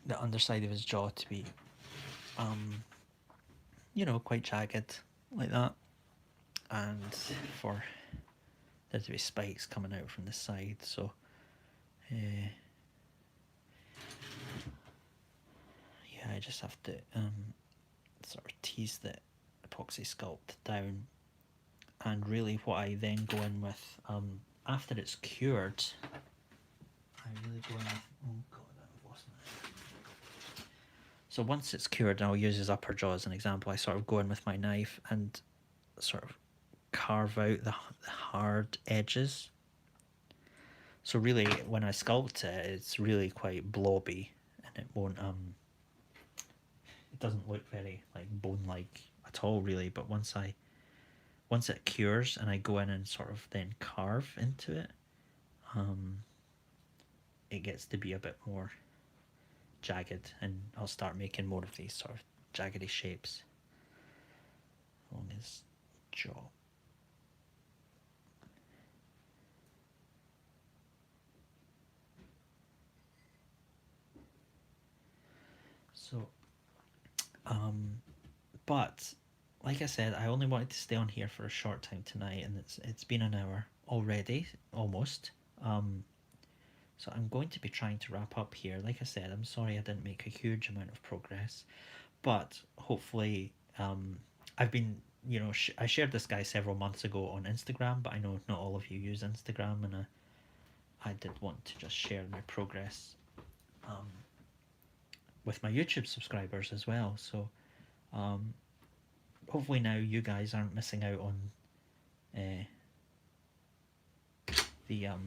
the underside of his jaw, to be, you know, quite jagged like that, and for there to be spikes coming out from the side. So yeah, I just have to sort of tease the epoxy sculpt down, and really what I then go in with after it's cured, I really go in with, oh god, I've lost my... So once it's cured, and I'll use his upper jaw as an example, I sort of go in with my knife and sort of carve out the hard edges. So really, when I sculpt it, it's really quite blobby, and it won't it doesn't look very like bone-like at all, really. But once it cures and I go in and sort of then carve into it, it gets to be a bit more jagged, and I'll start making more of these sort of jaggedy shapes along his jaw. So, but like I said, I only wanted to stay on here for a short time tonight, and it's been an hour already, almost. So I'm going to be trying to wrap up here. Like I said, I'm sorry I didn't make a huge amount of progress, but hopefully, I've been, you know, I shared this guy several months ago on Instagram, but I know not all of you use Instagram, and I did want to just share my progress with my YouTube subscribers as well. So hopefully now you guys aren't missing out on the oh,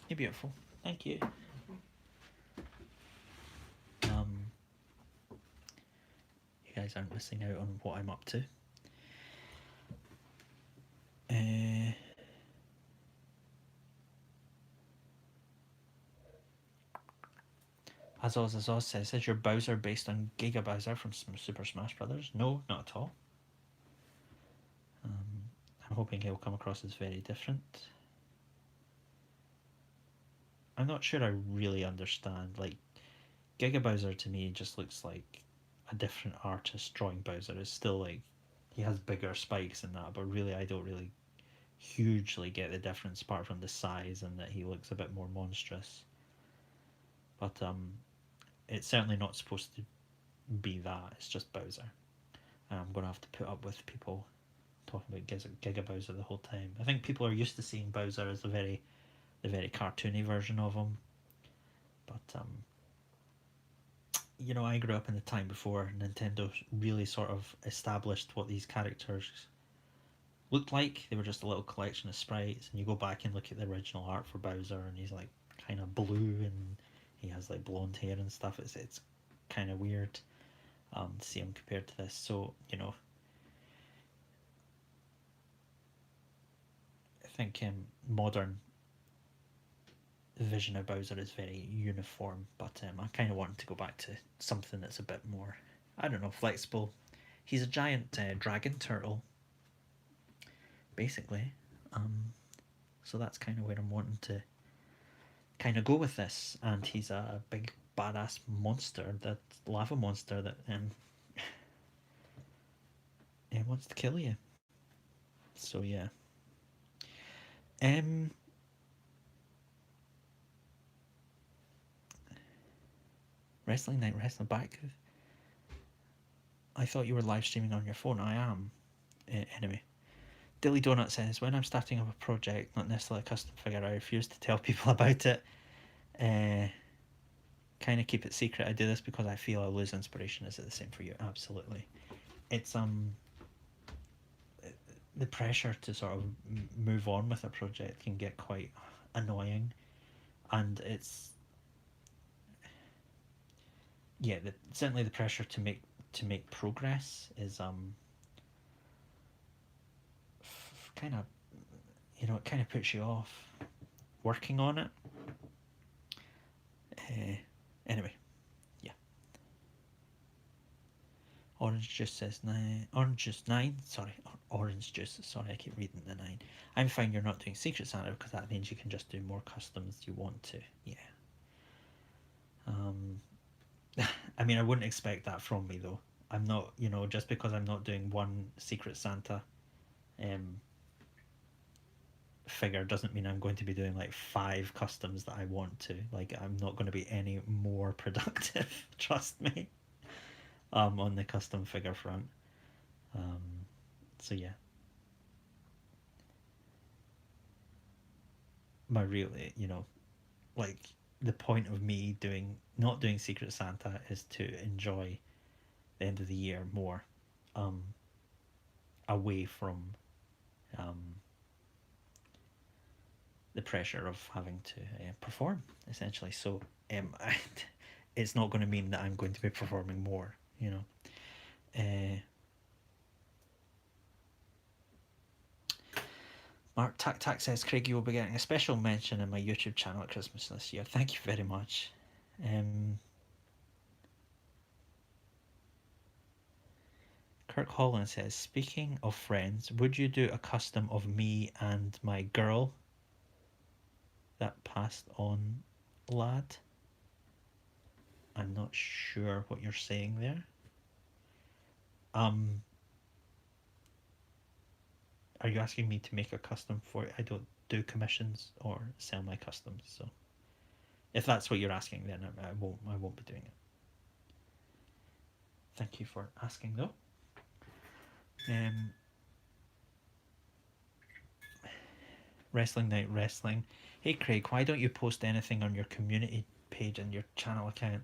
you're beautiful, thank you. You guys aren't missing out on what I'm up to. Azaz says, is your Bowser based on Giga Bowser from Super Smash Brothers? No, not at all. I'm hoping he'll come across as very different. I'm not sure I really understand. Like, Giga Bowser to me just looks like a different artist drawing Bowser. It's still like he has bigger spikes and that, but really I don't really hugely get the difference apart from the size and that he looks a bit more monstrous. But it's certainly not supposed to be that. It's just Bowser. And I'm going to have to put up with people talking about Giga Bowser the whole time. I think people are used to seeing Bowser as the very cartoony version of him. But you know, I grew up in the time before Nintendo really sort of established what these characters looked like. They were just a little collection of sprites, and you go back and look at the original art for Bowser, and he's like kind of blue, and he has like blonde hair and stuff. It's kind of weird to see him compared to this. So, you know, I think modern vision of Bowser is very uniform, but I kind of want to go back to something that's a bit more, I don't know, flexible. He's a giant dragon turtle, basically. So that's kind of where I'm wanting to kind of go with this. And he's a big badass monster, that lava monster that it wants to kill you. So yeah. Wrestling Night Wrestling back. I thought you were live streaming on your phone. I am. Anyway. Dilly Donut says, when I'm starting up a project, not necessarily a custom figure, I refuse to tell people about it. Kind of keep it secret. I do this because I feel I lose inspiration. Is it the same for you? Absolutely. It's the pressure to sort of move on with a project can get quite annoying, and it's certainly the pressure to make progress is kind of, it kind of puts you off working on it. Anyway, yeah. Orange juice says 9. Orange juice 9. Sorry, orange juice. Sorry, I keep reading the 9. I'm fine you're not doing Secret Santa because that means you can just do more customs you want to. Yeah. I mean, I wouldn't expect that from me though. I'm not, just because I'm not doing one Secret Santa figure doesn't mean I'm going to be doing like 5 customs that I want to. Like, I'm not going to be any more productive, trust me, on the custom figure front. So yeah. My real, like, the point of me not doing Secret Santa is to enjoy the end of the year more, away from the pressure of having to perform, essentially. So it's not going to mean that I'm going to be performing more, Mark Tac says, Craig, you will be getting a special mention in my YouTube channel at Christmas this year. Thank you very much. Kirk Holland says, speaking of friends, would you do a custom of me and my girl that passed on, lad? I'm not sure what you're saying there. Are you asking me to make a custom for it? I don't do commissions or sell my customs, so if that's what you're asking, then I won't be doing it. Thank you for asking though. Wrestling Night Wrestling. Hey Craig, why don't you post anything on your community page and your channel account?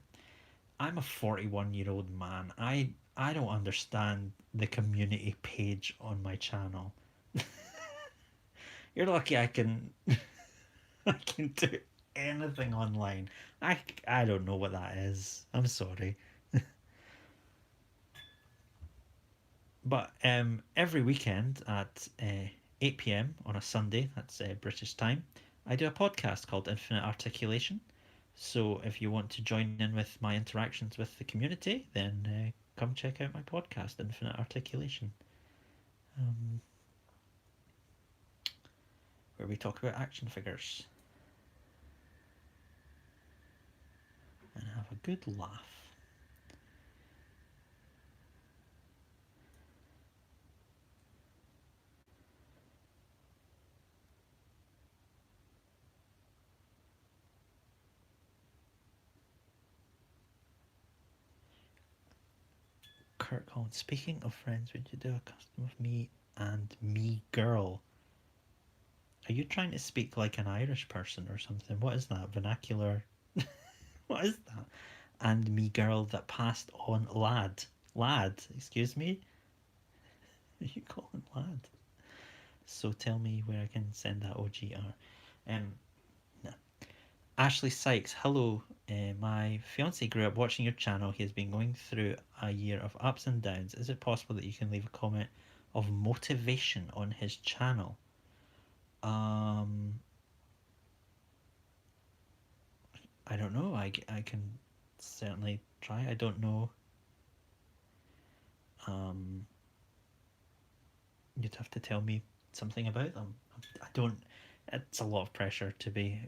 I'm a 41-year-old man. I don't understand the community page on my channel. You're lucky I can I can do anything online. I don't know what that is. I'm sorry. But every weekend at 8 p.m. on a Sunday, that's British time, I do a podcast called Infinite Articulation. So if you want to join in with my interactions with the community, then come check out my podcast, Infinite Articulation, where we talk about action figures and have a good laugh. Kirk Collins, speaking of friends, would you do a custom of me and me girl? Are you trying to speak like an Irish person or something? What is that? Vernacular? What is that? And me girl that passed on, lad. Lad, excuse me? Are you calling lad? So tell me where I can send that OGR. No. Ashley Sykes, hello. My fiance grew up watching your channel. He has been going through a year of ups and downs. Is it possible that you can leave a comment of motivation on his channel? I don't know. I can certainly try. I don't know. You'd have to tell me something about them. I don't. It's a lot of pressure to be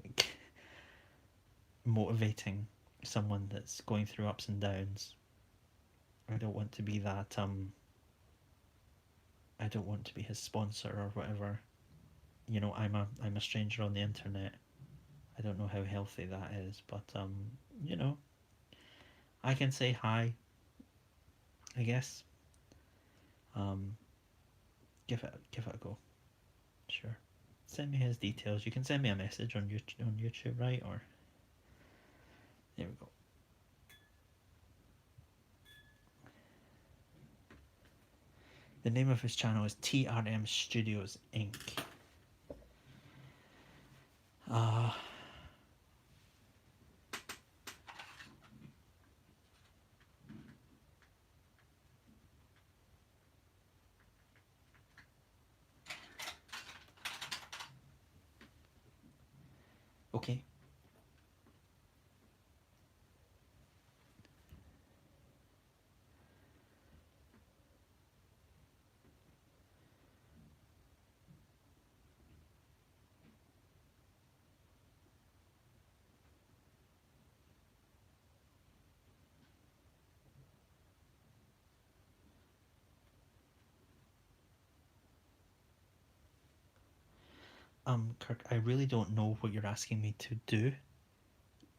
motivating someone that's going through ups and downs. I don't want to be that. I don't want to be his sponsor or whatever. I'm a stranger on the internet. I don't know how healthy that is, but I can say hi, I guess. Give it a go. Sure. Send me his details. You can send me a message on YouTube, right? Or there we go. The name of his channel is TRM Studios Inc. Okay. Kirk, I really don't know what you're asking me to do.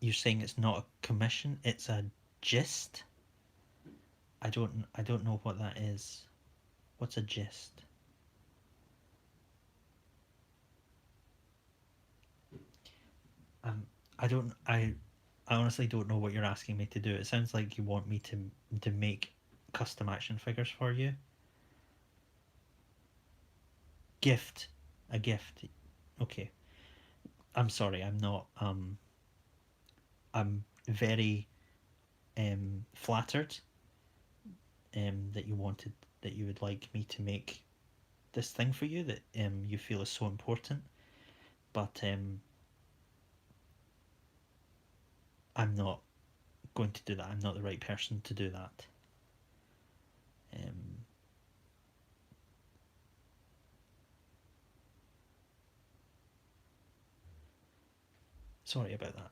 You're saying it's not a commission, it's a gist? I don't know what that is. What's a gist? Um, I don't. I honestly don't know what you're asking me to do. It sounds like you want me to make custom action figures for you. Gift, a gift. Okay. I'm sorry. I'm not. I'm very flattered that you wanted that you would like me to make this thing for you that you feel is so important. But I'm not going to do that. I'm not the right person to do that. Um, Sorry about that.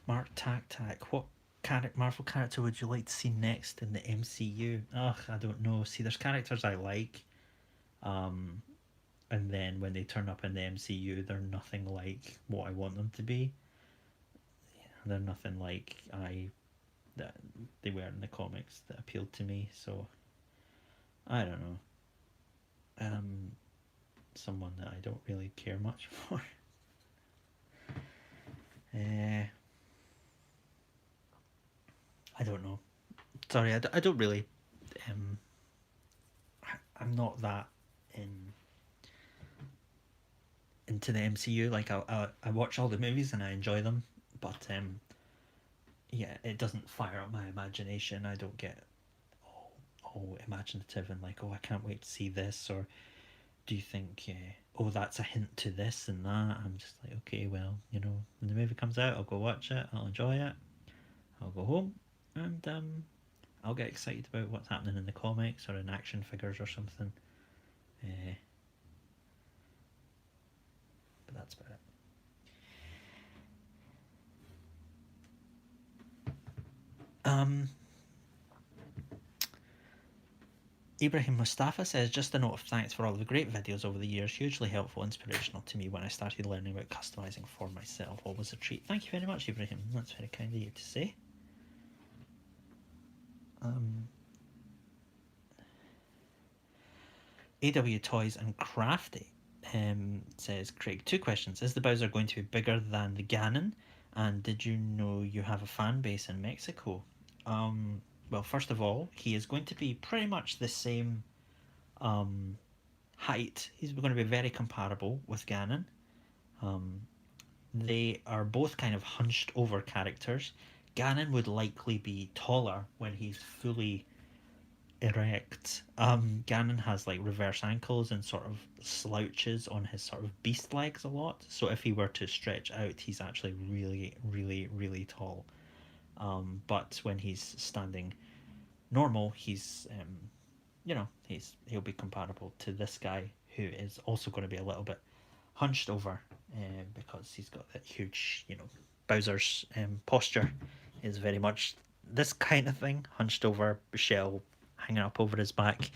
Mark Tac Tac, what Marvel character would you like to see next in the MCU? Ugh, I don't know. See, there's characters I like, um, and then when they turn up in the MCU, they're nothing like what I want them to be. They're nothing like that they were in the comics that appealed to me. So I don't know. Someone that I don't really care much for. uh, I don't know. Sorry, I don't really. Um, I'm not that in into the MCU. Like I watch all the movies and I enjoy them, but yeah, it doesn't fire up my imagination. I don't get all imaginative and like, oh, I can't wait to see this, or do you think, oh, that's a hint to this and that? I'm just like, okay, well, when the movie comes out, I'll go watch it, I'll enjoy it, I'll go home, and I'll get excited about what's happening in the comics or in action figures or something. Uh, but that's about it. Um, Ibrahim Mustafa says, just a note of thanks for all the great videos over the years. Hugely helpful, inspirational to me when I started learning about customizing for myself. Always a treat. Thank you very much, Ibrahim. That's very kind of you to say. AW Toys and Crafty says, Craig, two questions. Is the Bowser going to be bigger than the Ganon? And did you know you have a fan base in Mexico? Well, first of all, he is going to be pretty much the same height. He's going to be very comparable with Ganon. They are both kind of hunched over characters. Ganon would likely be taller when he's fully erect. Ganon has like reverse ankles and sort of slouches on his sort of beast legs a lot. So if he were to stretch out, he's actually really, really, really tall. But when he's standing normal, he'll be comparable to this guy who is also going to be a little bit hunched over, because he's got that huge, Bowser's posture is very much this kind of thing, hunched over, shell hanging up over his back,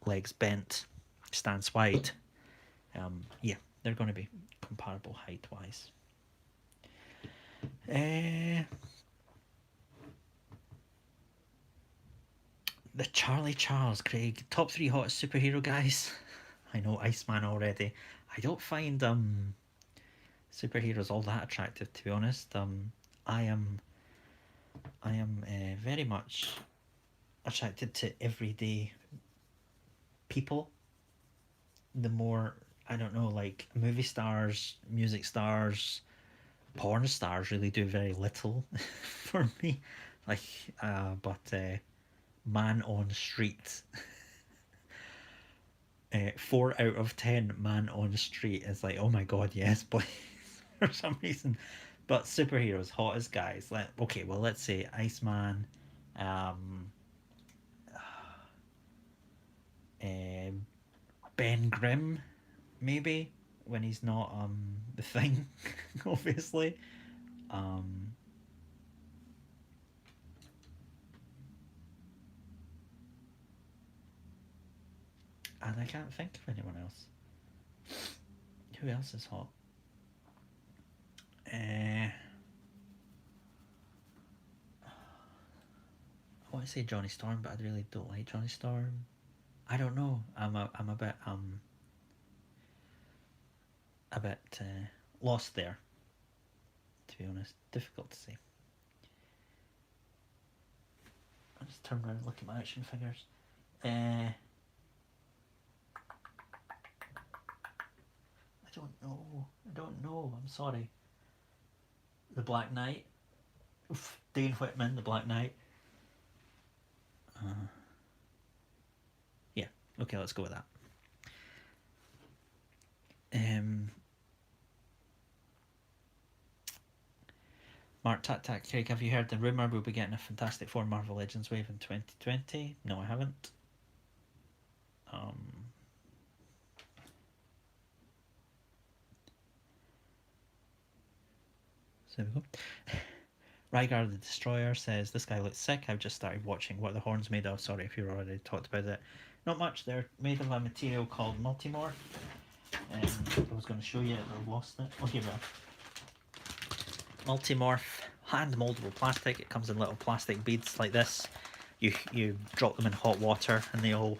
legs bent, stance wide. Yeah, they're going to be comparable height wise. The Charlie Charles, Craig, top 3 hottest superhero guys. I know Iceman already. I don't find superheroes all that attractive, to be honest. I am very much attracted to everyday people. The more, I don't know, like movie stars, music stars, porn stars really do very little for me. Like, but man on street. 4 out of 10 man on street is like, oh my god, yes, please, for some reason. But superheroes, hottest guys. Okay, well, let's say Iceman, um, uh, Ben Grimm, maybe when he's not the Thing, obviously. Um, and I can't think of anyone else. Who else is hot? I want to say Johnny Storm, but I really don't like Johnny Storm. I don't know. I'm a bit lost there. To be honest, difficult to say. I'll just turn around and look at my action figures. I don't know. I don't know. I'm sorry. The Black Knight. Oof. Dane Whitman, the Black Knight. Yeah. Okay, let's go with that. Mark Tat Craig, have you heard the rumour we'll be getting a Fantastic Four Marvel Legends wave in 2020? No, I haven't. So there we go. Rygar the Destroyer says, this guy looks sick. I've just started watching. What are the horns made of? Sorry if you've already talked about it. Not much. They're made of a material called multimorph. I was going to show you it, but I've lost it. I'll give it a multimorph hand moldable plastic. It comes in little plastic beads like this. You drop them in hot water and they all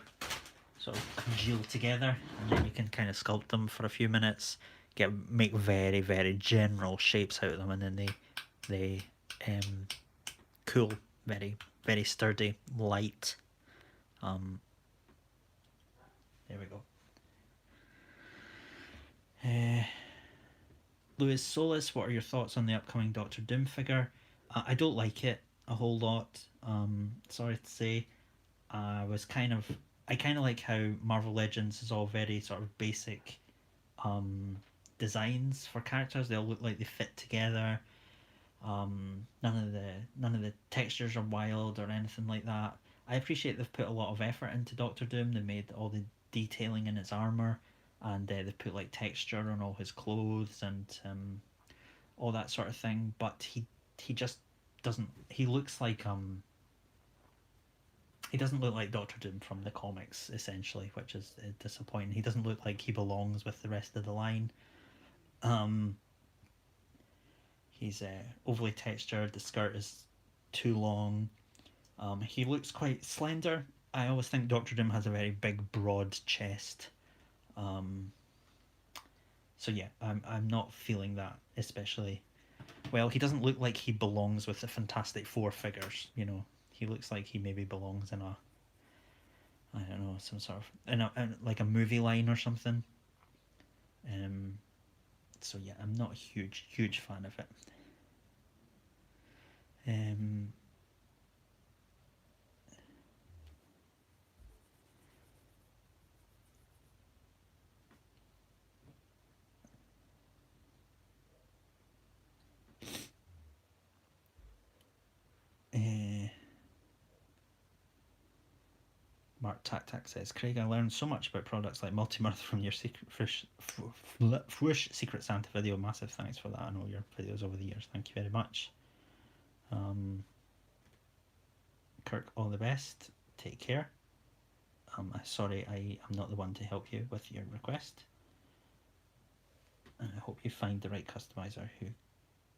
sort of congeal together, and then you can kind of sculpt them for a few minutes, make very, very general shapes out of them, and then they cool, very, very sturdy, light. There we go. Louis Solis, what are your thoughts on the upcoming Doctor Doom figure? I don't like it a whole lot. Sorry to say. I kind of like how Marvel Legends is all very sort of basic designs for characters. They all look like they fit together. None of the textures are wild or anything like that. I appreciate they've put a lot of effort into Doctor Doom. They made all the detailing in his armor, and they've put like texture on all his clothes and all that sort of thing. But he just doesn't. He looks like he doesn't look like Doctor Doom from the comics, essentially, which is disappointing. He doesn't look like he belongs with the rest of the line. He's overly textured. The skirt is too long. He looks quite slender. I always think Doctor Doom has a very big, broad chest. So yeah, I'm not feeling that especially. Well, he doesn't look like he belongs with the Fantastic Four figures. You know, he looks like he maybe belongs in a, I don't know, some sort of in like a movie line or something. So yeah, I'm not a huge fan of it. Mark Tac says, Craig, I learned so much about products like Multimorph from your Secret Santa video. Massive thanks for that and all your videos over the years. Thank you very much. Kirk, all the best. Take care. Sorry, I'm not the one to help you with your request. And I hope you find the right customizer who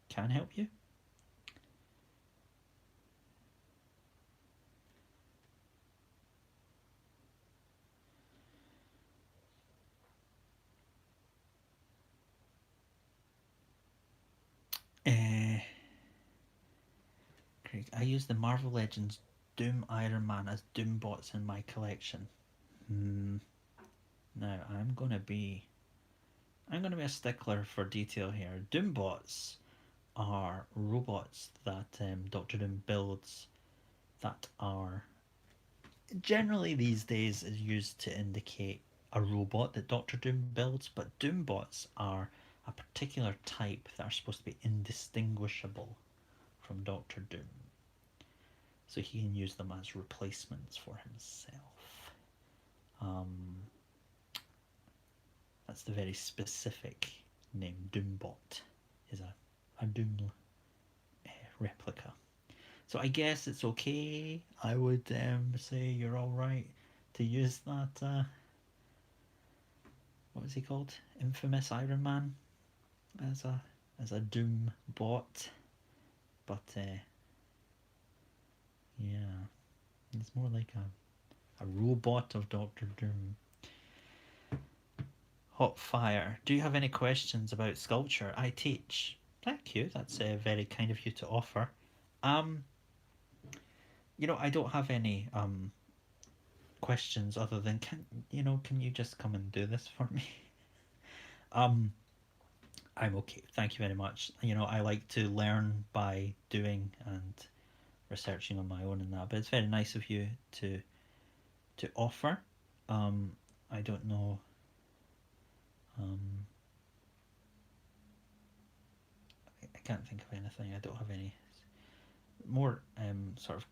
can help you. Craig, I use the Marvel Legends Doom Iron Man as Doom bots in my collection. Now I'm gonna be a stickler for detail here. Doom bots are robots that Doctor Doom builds that are generally these days is used to indicate a robot that Doctor Doom builds, but Doombots are a particular type that are supposed to be indistinguishable from Doctor Doom. So he can use them as replacements for himself. That's the very specific name. Doombot is a Doom replica. So I guess it's okay. I would say you're all right to use that. What was he called? Infamous Iron Man as a Doom bot, but yeah, it's more like a robot of Doctor Doom. Hot Fire. Do you have any questions about sculpture? I teach. Thank you. That's very kind of you to offer. I don't have any questions other than can you just come and do this for me? I'm okay. Thank you very much. I like to learn by doing and researching on my own and that, but it's very nice of you to offer. I don't know. I can't think of anything. I don't have any more sort of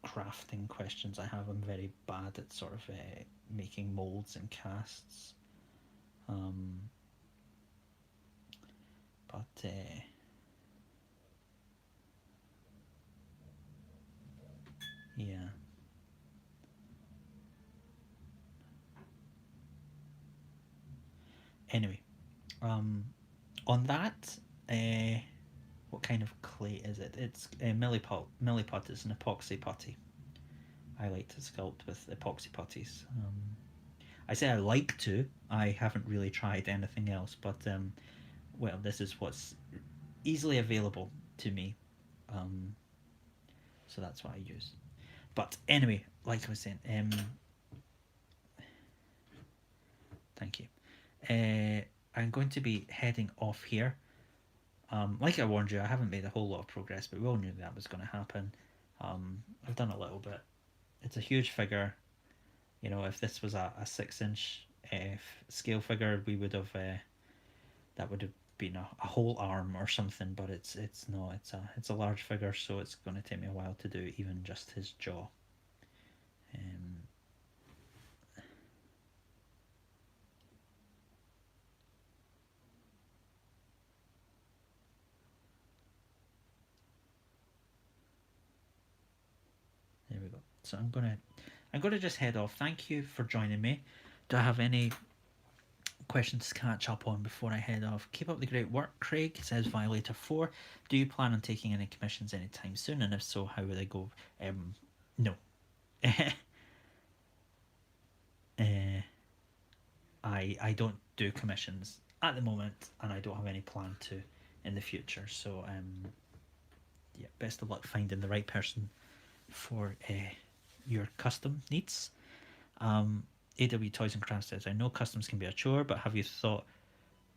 crafting questions I have. I'm very bad at sort of making molds and casts. But yeah. Anyway, on that, what kind of clay is it? It's a milliput. Milliput is an epoxy putty. I like to sculpt with epoxy putties. I say I like to. I haven't really tried anything else, but well, this is what's easily available to me. So that's what I use. But anyway, like I was saying, thank you. I'm going to be heading off here. Like I warned you, I haven't made a whole lot of progress, but we all knew that was going to happen. I've done a little bit. It's a huge figure. If this was a 6-inch scale figure, we would have that would have been a whole arm or something. But it's no, it's a large figure, so it's going to take me a while to do even just his jaw. There we go. So I'm gonna just head off. Thank you for joining me. Do I have any questions to catch up on before I head off? Keep up the great work, Craig, says Violator 4. Do you plan on taking any commissions anytime soon? And if so, how will they go? No. I don't do commissions at the moment, and I don't have any plan to in the future. So yeah, best of luck finding the right person for your custom needs. AW Toys and Crafts says, I know customs can be a chore, but have you thought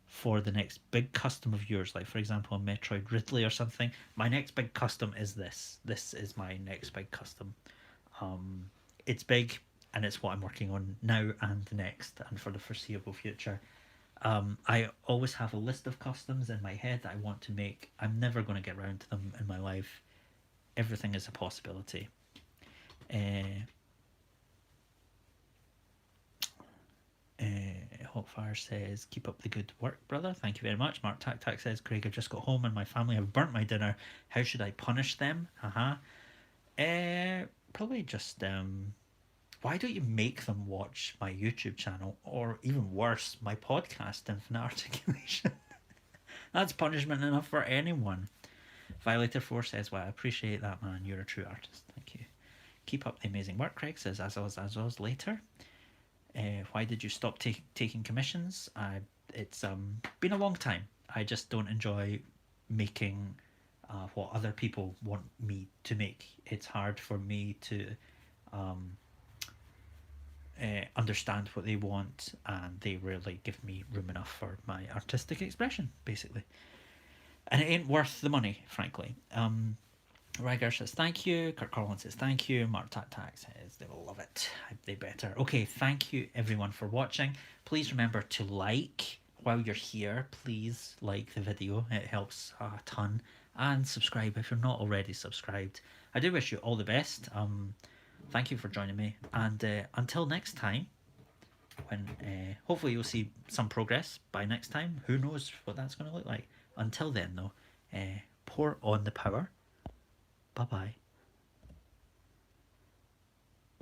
for the next big custom of yours, like for example a Metroid Ridley or something? My next big custom is this. This is my next big custom. It's big, and it's what I'm working on now and next and for the foreseeable future. I always have a list of customs in my head that I want to make. I'm never going to get around to them in my life. Everything is a possibility. Hotfire says, keep up the good work, brother. Thank you very much. Mark Tac Tac says, Craig, I just got home and my family have burnt my dinner. How should I punish them? Probably just why don't you make them watch my YouTube channel, or even worse, my podcast, Infinite Articulation? That's punishment enough for anyone. Violator 4 says, well, I appreciate that, man. You're a true artist. Thank you. Keep up the amazing work, Craig says, as was later. Why did you stop taking commissions? It's been a long time. I just don't enjoy making what other people want me to make. It's hard for me to understand what they want, and they rarely give me room enough for my artistic expression, basically. And it ain't worth the money, frankly. Ryger says thank you. Kurt Collins says thank you. Mark Tac Tac says they will love it. They better. Okay, thank you everyone for watching. Please remember to like while you're here. Please like the video. It helps a ton. And subscribe if you're not already subscribed. I do wish you all the best. Thank you for joining me. And until next time, when hopefully you'll see some progress by next time. Who knows what that's going to look like. Until then, though, pour on the power. Bye bye.